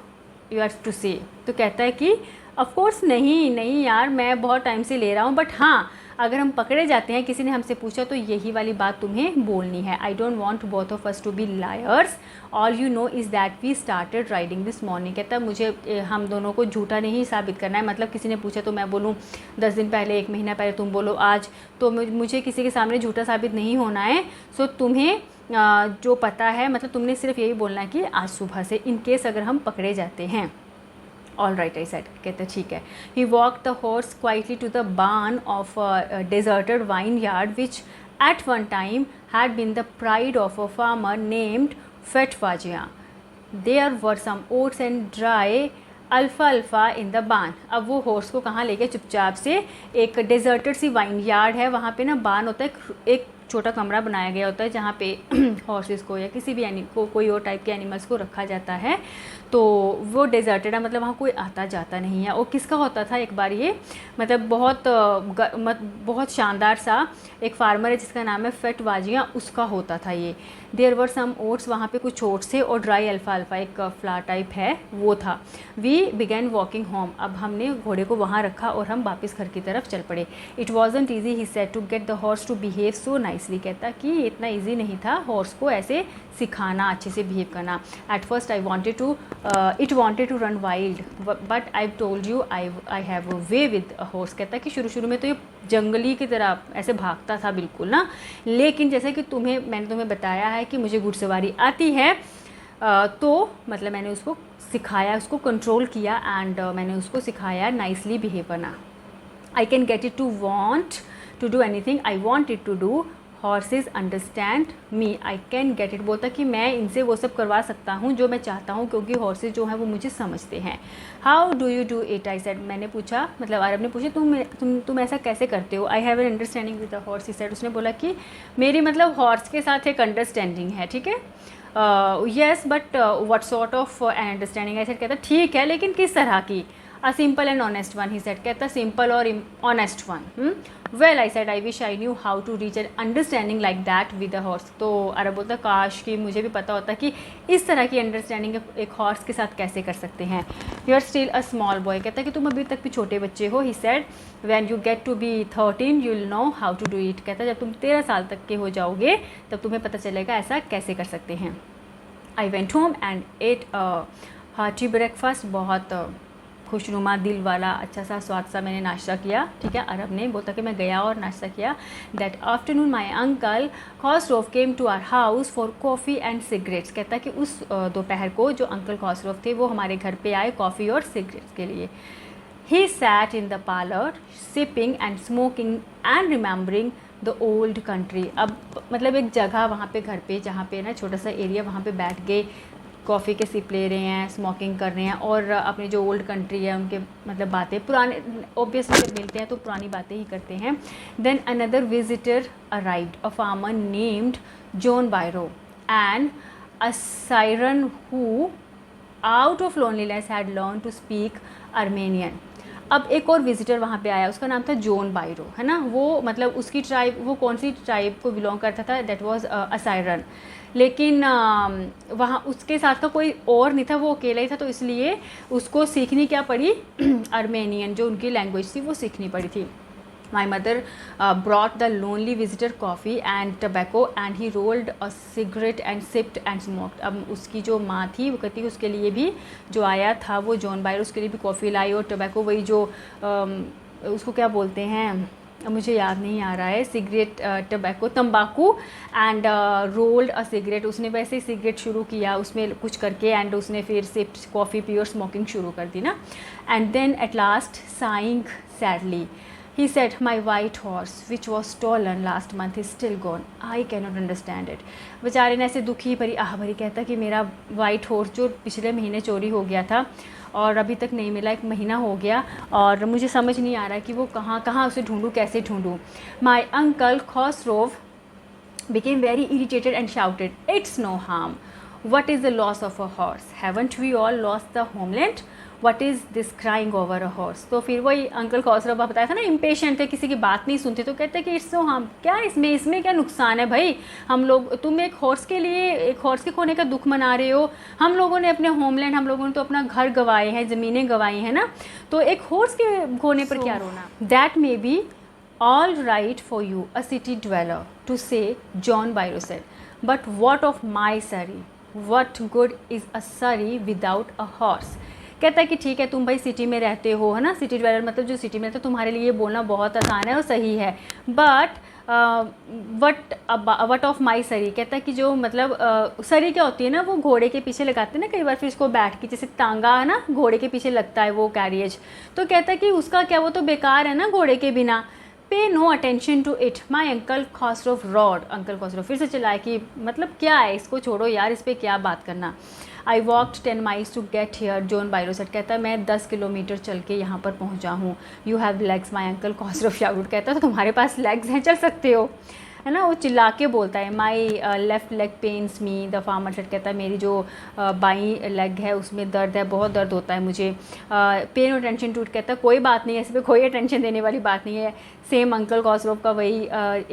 are to say. तो कहता है कि ऑफ कोर्स नहीं यार, मैं बहुत टाइम से ले रहा हूँ, बट हाँ अगर हम पकड़े जाते हैं, किसी ने हमसे पूछा, तो यही वाली बात तुम्हें बोलनी है। I don't want both of us to be liars, all you know is that we started riding this morning. कहता मुझे हम दोनों को झूठा नहीं साबित करना है, मतलब किसी ने पूछा तो मैं बोलूँ 10 दिन पहले, 1 महीना पहले, तुम बोलो आज, तो मुझे किसी के सामने झूठा साबित नहीं होना है। सो तुम्हें जो पता है, मतलब तुमने सिर्फ यही बोलना है कि आज सुबह से, इन केस अगर हम पकड़े जाते हैं। All right I said. कहते ठीक है। He walk the horse quietly to the barn of a deserted wine yard which at one time had been the pride of a farmer named Fetvajian. There were some oats and dry alfalfa in the barn. अब वो horse को कहाँ ले गए, चुपचाप से एक deserted सी wine yard है, वहाँ पे ना बान होता है, एक छोटा कमरा बनाया गया होता है जहाँ पे हॉर्सेस को या किसी भी कोई और टाइप के एनिमल्स को रखा जाता है। तो वो डेजर्टेड है, मतलब वहाँ कोई आता जाता नहीं है। और किसका होता था एक बार ये, मतलब बहुत शानदार सा एक फार्मर है जिसका नाम है फेटवाजिया, उसका होता था ये। देयर वर सम ओट्स, वहाँ पे कुछ ओट्स थे, और ड्राई अल्फ़ा एक फ्लावर टाइप है वो था। We began walking home. अब हमने घोड़े को वहाँ रखा और हम वापस घर की तरफ चल पड़े। It wasn't easy he said to get the horse to behave so nicely. कहता कि इतना ईजी नहीं था हॉर्स को ऐसे सिखाना, अच्छे से बिहेव करना। At first I wanted to it wanted to run wild but I told you I have a way with a horse. कहता कि शुरू में तो ये जंगली की तरह ऐसे भागता था बिल्कुल ना, लेकिन जैसे कि मैंने तुम्हें बताया है कि मुझे घुड़सवारी आती है, तो मतलब मैंने उसको सिखाया, उसको कंट्रोल किया, एंड मैंने उसको सिखाया नाइसली बिहेव करना। I can get it to want to do anything I want it to do, horses understand me, I can get it. बोलता कि मैं इनसे वो सब करवा सकता हूँ जो मैं चाहता हूँ, क्योंकि हॉर्सेज जो हैं वो मुझे समझते हैं। How do you do it I said. मैंने पूछा, मतलब अरब ने पूछा तुम ऐसा कैसे करते हो। I have an understanding with the horse he said. उसने बोला कि मेरी मतलब हॉर्स के साथ एक अंडरस्टैंडिंग है, ठीक है। Yes but what sort of an understanding I said. कहता ठीक है, लेकिन किस तरह की। A simple and honest one, he said, कहता सिंपल और honest one. Well I said I wish I knew how to reach an understanding like that with a horse. तो अरब बोलता काश कि मुझे भी पता होता कि इस तरह की अंडरस्टैंडिंग एक हॉर्स के साथ कैसे कर सकते हैं। You are still a small boy, कहता कि तुम अभी तक भी छोटे बच्चे हो। He said when you get to be 13 you will know how to do it, कहता जब तुम 13 साल तक के हो जाओगे तब तुम्हें पता चलेगा ऐसा कैसे कर सकते हैं। I went home and ate hearty breakfast, बहुत खुशनुमा दिल वाला अच्छा सा स्वाद सा मैंने नाश्ता किया। ठीक है, अरब ने बोलता कि मैं गया और नाश्ता किया। That afternoon my uncle Khosrove came to our house for coffee and cigarettes, कहता कि उस दोपहर को जो अंकल खॉसरोव थे वो हमारे घर पे आए कॉफ़ी और सिगरेट्स के लिए। He sat in the parlour sipping and smoking and remembering the old country. अब मतलब एक जगह वहाँ पे घर पे जहाँ पे ना छोटा सा एरिया, वहाँ पे बैठ गए, कॉफ़ी के सिप ले रहे हैं, स्मोकिंग कर रहे हैं और अपने जो ओल्ड कंट्री है उनके मतलब बातें पुराने, ऑब्वियसली जब मिलते हैं तो पुरानी बातें ही करते हैं। Then another visitor arrived, a farmer named John Byro and a Syrian who out of loneliness had learn to speak Armenian. अब एक और विजिटर वहाँ पे आया, उसका नाम था जॉन बायरो, है ना। वो मतलब उसकी ट्राइब, वो कौन सी ट्राइब को बिलोंग करता था, दैट वाज असायरन। लेकिन वहाँ उसके साथ का कोई और नहीं था, वो अकेला ही था, तो इसलिए उसको सीखनी क्या पड़ी अर्मेनियन, जो उनकी लैंग्वेज थी वो सीखनी पड़ी थी। My mother brought the lonely visitor coffee and tobacco and he rolled a cigarette and sipped and smoked। अब उसकी जो माँ थी वो कहती उसके लिए भी जो आया था वो जॉन बायर, उसके लिए भी कॉफ़ी लाई और टोबैको, वही जो उसको क्या बोलते हैं मुझे याद नहीं आ रहा है, सिगरेट, टोबैको, तंबाकू एंड रोल्ड अ सिगरेट। उसने वैसे ही सिगरेट शुरू किया उसमें कुछ करके एंड उसने फिर सिप कॉफ़ी पी और स्मोकिंग शुरू कर दी ना। And then at last saying sadly he said my white horse which was stolen last month is still gone, I cannot understand it। बेचारे ने ऐसे दुखी भरी आह भरी कहता कि मेरा वाइट हॉर्स जो पिछले महीने चोरी हो गया था और अभी तक नहीं मिला, 1 महीना हो गया और मुझे समझ नहीं आ रहा कि वो कहाँ उसे ढूंढूं, कैसे ढूंढूं। My uncle Khosrove became very irritated and shouted, it's no harm, what is the loss of a horse, haven't we all lost the homeland, what is this crying over a horse। तो फिर वही uncle खॉसरोव बताया था ना, impatient थे, किसी की बात नहीं सुनते, तो कहते कि इट्स नो हार्म, क्या इसमें क्या नुकसान है भाई, हम लोग, तुम एक हॉर्स के लिए, एक हॉर्स के खोने का दुख मना रहे हो, हम लोगों ने अपने होमलैंड, हम लोगों ने तो अपना घर गंवाए हैं, ज़मीनें गंवाई हैं ना, तो एक हॉर्स के खोने पर क्या रोना। That may be all right for you, a city dweller, to say, John Byro said, but what of my Surrey, what good is a Surrey without a horse। कहता है कि ठीक है तुम भाई सिटी में रहते हो, है ना, सिटी ड्वेलर मतलब जो सिटी में रहते हो, तुम्हारे लिए बोलना बहुत आसान है और सही है, बट वट ऑफ माई सरी, कहता है कि जो मतलब सरी क्या होती है ना, वो घोड़े के पीछे लगाते हैं ना कई बार, फिर इसको बैठ के जैसे तांगा है ना, घोड़े के पीछे लगता है वो कैरियज, तो कहता है कि उसका क्या, वो तो बेकार है ना घोड़े के बिना। Pay no attention to it, my uncle Khosrove roared, uncle Khosrove फिर से चिल्लाए कि मतलब क्या है, इसको छोड़ो यार, इस पर क्या बात करना। I walked 10 miles to get here, John Byro said, कहता है मैं 10 किलोमीटर चल के यहाँ पर पहुँचा हूँ। You have legs, my uncle Khosrove shouted, कहता है तो तुम्हारे पास लेग्स हैं, चल सकते हो, है ना। वो चिल्ला के बोलता है, my left leg pains me, the farmer said, कहता है मेरी जो बाई लेग है उसमें दर्द है, बहुत दर्द होता है मुझे। पे नो अटेंशन टू इट, कहता है कोई बात नहीं है, इस पर कोई अटेंशन देने वाली बात नहीं है। सेम अंकल खॉसरोव का वही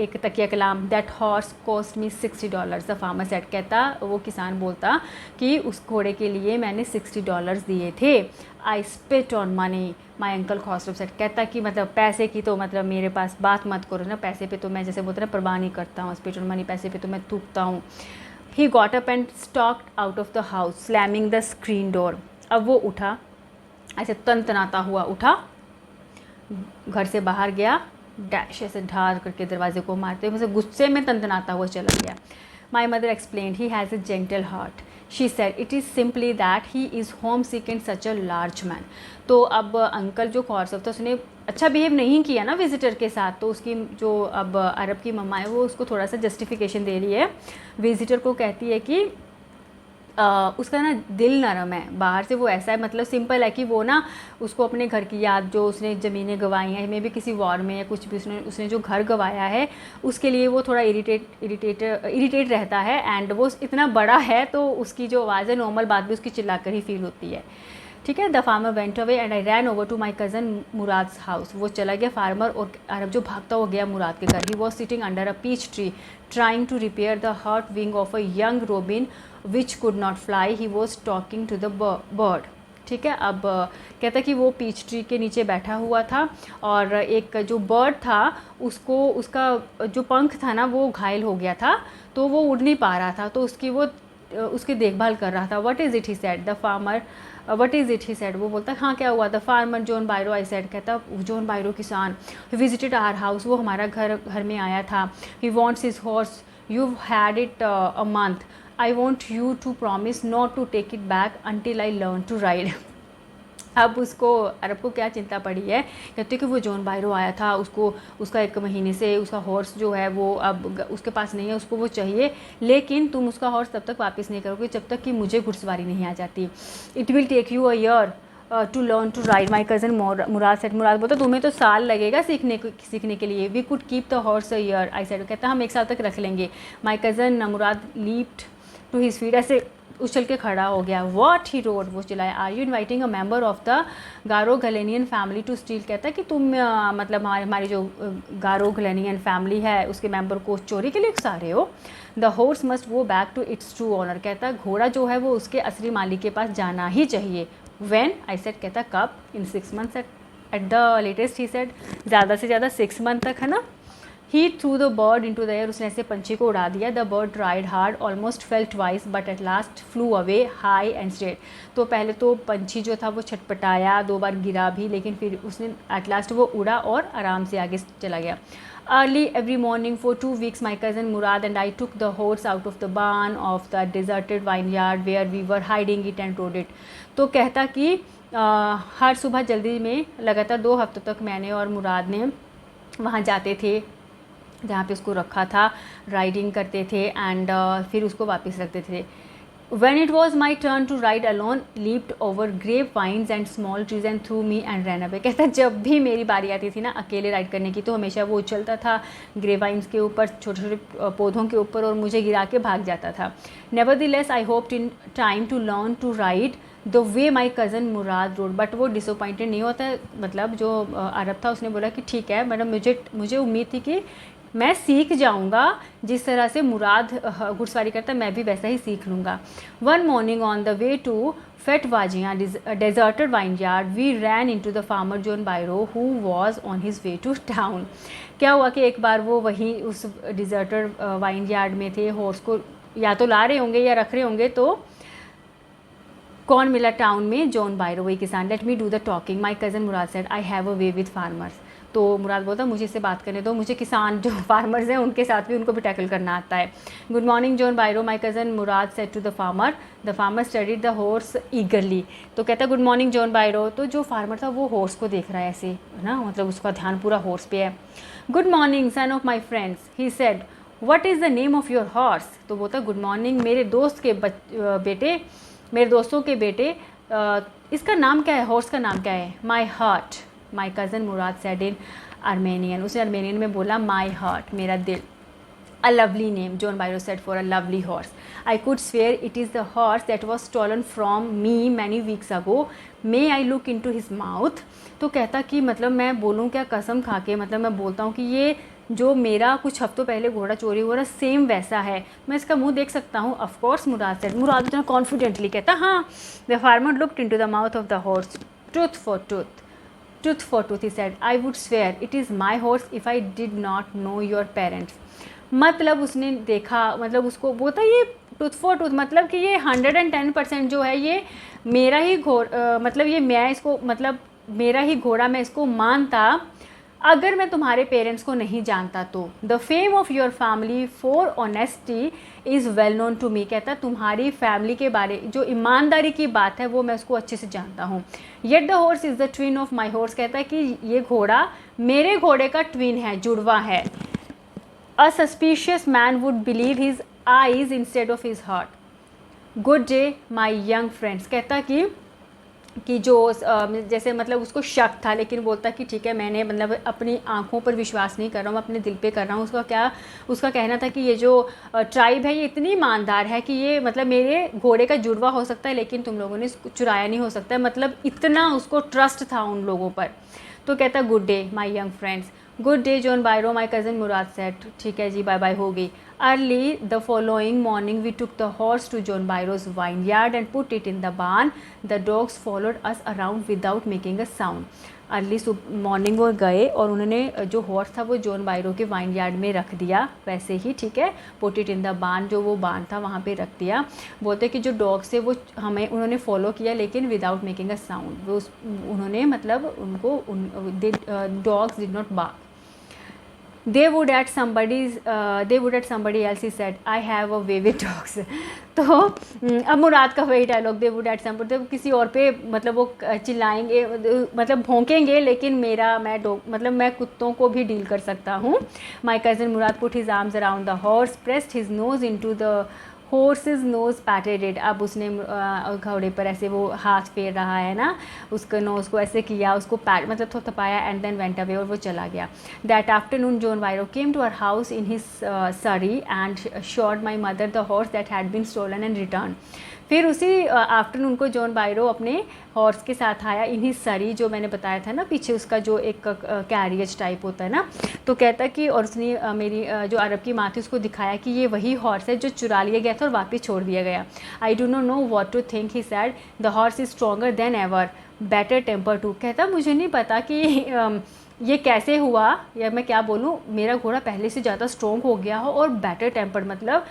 एक तकिया कलाम, that horse cost me $60, the farmer said, कहता वो किसान बोलता कि उस घोड़े के लिए मैंने $60 दिए थे। I spit on money, my uncle Khosrove said, कहता कि मतलब पैसे की तो मतलब मेरे पास बात मत करो ना, पैसे पे तो मैं जैसे बोलते ना परवाह नहीं करता हूँ, स्पिट ऑन मनी, पैसे पे तो मैं थूकता हूँ। He got up and stocked out of the house slamming the screen door. अब वो उठा, ऐसे तनतनाता हुआ उठा, घर से बाहर गया, डैश ऐसे ढार करके दरवाजे को मारते हुए गुस्से में तनतनाता हुआ चला गया। My mother explained, he has a gentle heart, she said, it is simply that he is home sick in such a large man. तो अब अंकल जो खॉसरोव था उसने अच्छा बिहेव नहीं किया ना विजिटर के साथ, तो उसकी जो अब अरब की मम्मा है वो उसको थोड़ा सा जस्टिफिकेशन दे रही है, विजिटर को कहती है कि उसका ना दिल नरम है, बाहर से वो ऐसा है, मतलब सिंपल है कि वो ना उसको अपने घर की याद, जो उसने ज़मीनें गंवाई हैं, मे भी किसी वॉर में या कुछ भी, उसने जो घर गंवाया है उसके लिए वो थोड़ा इरिटेट रहता है, एंड वो इतना बड़ा है तो उसकी जो आवाज़ है नॉर्मल बात भी उसकी चिल्ला कर ही फील होती है। ठीक है। The farmer went away and I ran over to my cousin Mourad's house. वो चला गया फार्मर और अरब जो भागता हुआ गया मुराद के घर। He was sitting under a peach tree trying to repair the hurt wing of a young robin which could not fly. He was talking to the bird. ठीक है। अब कहता कि वो पीच ट्री के नीचे बैठा हुआ था और एक जो बर्ड था उसको उसका जो पंख था ना वो घायल हो गया था, तो वो उड़ नहीं पा रहा था, तो उसकी देखभाल कर रहा था। What is it he said the farmer, what is it he said, वो बोलता हाँ क्या हुआ। The farmer John बायरो I said, कहता जॉन बायरो किसान, विजिटेड आवर हाउस, वो हमारा घर में आया था। He wants his horse, you had it a month, I want you to promise not to take it back until I learn to ride. अब उसको अरब को क्या चिंता पड़ी है, कहते कि वो जॉन बायरो आया था, उसका 1 महीने से उसका हॉर्स जो है वो अब उसके पास नहीं है, उसको वो चाहिए, लेकिन तुम उसका हॉर्स तब तक वापस नहीं करोगे जब तक कि मुझे घुड़सवारी नहीं आ जाती। It will take you a year to learn to ride my cousin Murad said. Mourad बोलता तुम्हें तो साल लगेगा सीखने के लिए। We could keep the horse a year I said, कहता हम 1 साल तक रख लेंगे। My cousin Mourad leaped to his feet, ऐसे उछल के खड़ा हो गया। वॉट ही रोड, वो चिल्लाया, are you inviting a member of the Garoghlanian family to steal, कहता है कि तुम मतलब हमारी जो गारो गलेनियन फैमिली है उसके मेंबर को चोरी के लिए उकसा रहे हो। The horse must go back to its true owner, कहता है घोड़ा जो है वो उसके असली मालिक के पास जाना ही चाहिए। व्हेन आई सेड, कहता कब, इन 6 months at the latest, he said ज़्यादा से ज़्यादा 6 month तक, है ना। He threw the bird into the air, उसने ऐसे पंछी को उड़ा दिया। The bird tried hard, almost fell twice, but at last flew away high and straight। तो पहले तो पंछी जो था वो छटपटाया, 2 बार गिरा भी, लेकिन फिर उसने at last वो उड़ा और आराम से आगे चला गया। Early every morning for 2 weeks my cousin Murad and I took the horse out of the barn of the deserted vineyard where we were hiding it and rode it। तो कहता कि हर सुबह जल्दी में लगातार 2 हफ्तों तक मैंने और मुराद ने वहाँ जाते थे जहाँ पे उसको रखा था, राइडिंग करते थे एंड फिर उसको वापस रखते थे। When it was my turn to ride alone, leaped over grapevines and small trees and threw me and ran away। कहता जब भी मेरी बारी आती थी ना अकेले राइड करने की, तो हमेशा वो उछलता था ग्रेवाइंस के ऊपर, छोटे छोटे पौधों के ऊपर, और मुझे गिरा के भाग जाता था। Nevertheless, I hoped in time to learn to ride the way my cousin Murad road, but वो डिसअपॉइंटेड नहीं होता। मतलब जो अरब था उसने बोला कि ठीक है मैडम, मुझे उम्मीद थी कि मैं सीख जाऊंगा, जिस तरह से मुराद घुड़सवारी करता मैं भी वैसा ही सीख लूँगा। One morning on the way to Fetvajian deserted wine yard we ran into the farmer John Byro who was on his way to town. क्या हुआ कि एक बार वो वहीं उस डिजर्टेड वाइन यार्ड में थे, हॉर्स को या तो ला रहे होंगे या रख रहे होंगे, तो कौन मिला टाउन में, जॉन बायरो, वही किसान। Let me do the talking my cousin Murad said, I have a way with farmers. तो मुराद बोलता मुझे इससे बात करने दो, मुझे किसान जो फार्मर्स हैं उनके साथ भी उनको भी टैकल करना आता है। Good morning John Byro my cousin Murad said to the farmer studied the horse eagerly. तो कहता गुड मॉर्निंग जॉन बायरो, तो जो फार्मर था वो हॉर्स को देख रहा है ऐसे, है ना, मतलब उसका ध्यान पूरा हॉर्स पे है। Good morning son of my friends, he said what is the name of your horse. तो बोलता गुड मॉर्निंग मेरे दोस्त के बेटे, मेरे दोस्तों के बेटे, इसका नाम क्या है, हॉर्स का नाम क्या है। My heart, my cousin Murad said in Armenian, उसने आर्मेनियन में बोला माई हार्ट, मेरा दिल। A lovely name John Byro said for a lovely horse, I could swear it is the horse that was stolen from me many weeks ago, may I look into his mouth. तो कहता कि मतलब मैं बोलूँ क्या, कसम खा के, मतलब मैं बोलता हूँ कि ये जो मेरा कुछ हफ्तों पहले घोड़ा चोरी हुआ ना सेम वैसा है, मैं इसका मुंह देख सकता हूँ। ऑफकोर्स मुराद सेड, मुराद इतना कॉन्फिडेंटली कहता हाँ। The farmer looked into the mouth of the horse, tooth for tooth, he said I would swear it is my horse if I did not know your parents. मतलब उसने देखा, मतलब उसको बोलता ये टूथ फॉर टूथ, मतलब कि ये 110% जो है ये मेरा ही मतलब ये मैं इसको, मतलब मेरा ही घोड़ा, मैं इसको मानता अगर मैं तुम्हारे पेरेंट्स को नहीं जानता तो। The fame of your family for honesty is well known to me, कहता तुम्हारी फैमिली के बारे, जो ईमानदारी की बात है वो मैं उसको अच्छे से जानता हूँ। Yet the horse is the twin of my horse, कहता है कि ये घोड़ा मेरे घोड़े का ट्विन है, जुड़वा है। A suspicious man would believe his eyes instead of his heart. Good day my young friends, कहता कि कि जो जैसे मतलब उसको शक था, लेकिन बोलता कि ठीक है मैंने मतलब अपनी आंखों पर विश्वास नहीं कर रहा हूँ, मैं अपने दिल पे कर रहा हूँ। उसका कहना था कि ये जो ट्राइब है ये इतनी ईमानदार है कि ये मतलब मेरे घोड़े का जुड़वा हो सकता है लेकिन तुम लोगों ने इसको चुराया नहीं हो सकता है, मतलब इतना उसको ट्रस्ट था उन लोगों पर। तो कहता good day my young friends, good day John Byro, my cousin Mourad said, ठीक है जी बाय बाय हो गई। Early the following morning we took the horse to John Byro's vineyard and put it in the barn, the dogs followed us around without making a sound. Early morning वो गए और उन्होंने जो horse था वो John बायरो के wine yard में रख दिया वैसे ही, ठीक है, पुट इट इन द बार्न, जो वो बार्न था वहाँ पे रख दिया। बोलते कि जो डॉग्स थे वो हमें उन्होंने फॉलो किया लेकिन विदाउट मेकिंग अ साउंड, वो उन्होंने मतलब उनको dogs did not bark. they would at somebody else, he said, I have a way with dogs। तो अब मुराद का वही dialogue, they would at somebody, तो किसी और पे मतलब वो चिल्लाएंगे, मतलब भौंकेंगे, लेकिन मैं कुत्तों को भी डील कर सकता हूँ। My cousin Murad put his arms around the horse, pressed his nose into the horse's nose, patted it। अब उसने घोड़े पर ऐसे वो हाथ फेर रहा है ना, उसका नोज़ को ऐसे किया, उसको पैट मतलब थपथपाया, एंड देन वेंट अवे, और वो चला गया। That afternoon John Byro came to our house in his surrey and showed my mother the horse that had been stolen and return. फिर उसी आफ्टरनून को जॉन बायरो अपने हॉर्स के साथ आया इन हिज सरी, जो मैंने बताया था ना पीछे उसका जो एक कैरियज टाइप होता है ना, तो कहता कि और उसने मेरी जो अरब की माँ थी उसको दिखाया कि ये वही हॉर्स है जो चुरा लिया गया था और वापस छोड़ दिया गया। I do not know what to think, he said, the horse is stronger than ever, better temper too. कहता मुझे नहीं पता कि ये कैसे हुआ, या मैं क्या बोलूँ, मेरा घोड़ा पहले से ज़्यादा स्ट्रॉन्ग हो गया हो और बेटर टेम्पर्ड, मतलब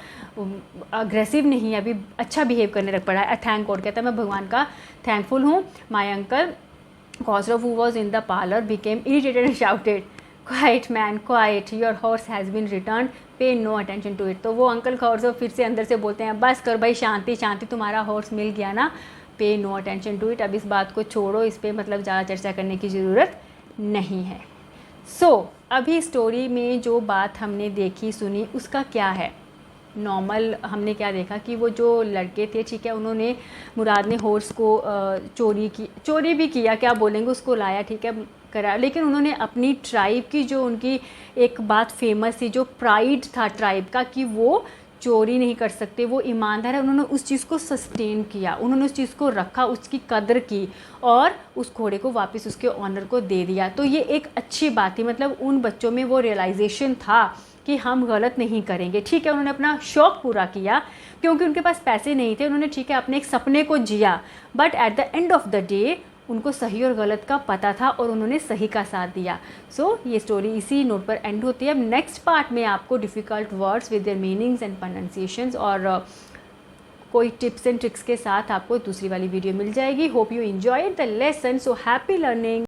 अग्रेसिव नहीं है, अभी अच्छा बिहेव करने लग पड़ा है। थैंक गॉड, कहता मैं भगवान का थैंकफुल हूँ। My uncle Khosrow, who was in the parlor, became irritated and shouted, quiet man, quiet, your horse has been returned, पे नो अटेंशन टू इट। तो वो अंकल खौसरो फिर से अंदर से बोलते हैं बस कर भाई, शांति शांति, तुम्हारा हॉर्स मिल गया ना, पे नो अटेंशन टू इट, अब इस बात को छोड़ो, इस पर मतलब ज़्यादा चर्चा करने की ज़रूरत नहीं है। अभी स्टोरी में जो बात हमने देखी सुनी उसका क्या है, नॉर्मल हमने क्या देखा कि वो जो लड़के थे, ठीक है, उन्होंने मुराद ने हॉर्स को चोरी भी किया, क्या बोलेंगे, उसको लाया, ठीक है, करा, लेकिन उन्होंने अपनी ट्राइब की जो उनकी एक बात फेमस थी, जो प्राइड था ट्राइब का कि वो चोरी नहीं कर सकते, वो ईमानदार है, उन्होंने उस चीज़ को सस्टेन किया, उन्होंने उस चीज़ को रखा, उसकी कदर की और उस घोड़े को वापस उसके ऑनर को दे दिया। तो ये एक अच्छी बात थी, मतलब उन बच्चों में वो रियलाइजेशन था कि हम गलत नहीं करेंगे, ठीक है। उन्होंने अपना शौक़ पूरा किया क्योंकि उनके पास पैसे नहीं थे, उन्होंने ठीक है अपने एक सपने को जिया, but at the end of the day उनको सही और गलत का पता था और उन्होंने सही का साथ दिया। ये स्टोरी इसी नोट पर एंड होती है। अब नेक्स्ट पार्ट में आपको difficult words with their meanings and pronunciations और कोई टिप्स एंड ट्रिक्स के साथ आपको दूसरी वाली वीडियो मिल जाएगी। Hope you enjoy the lesson, so happy learning.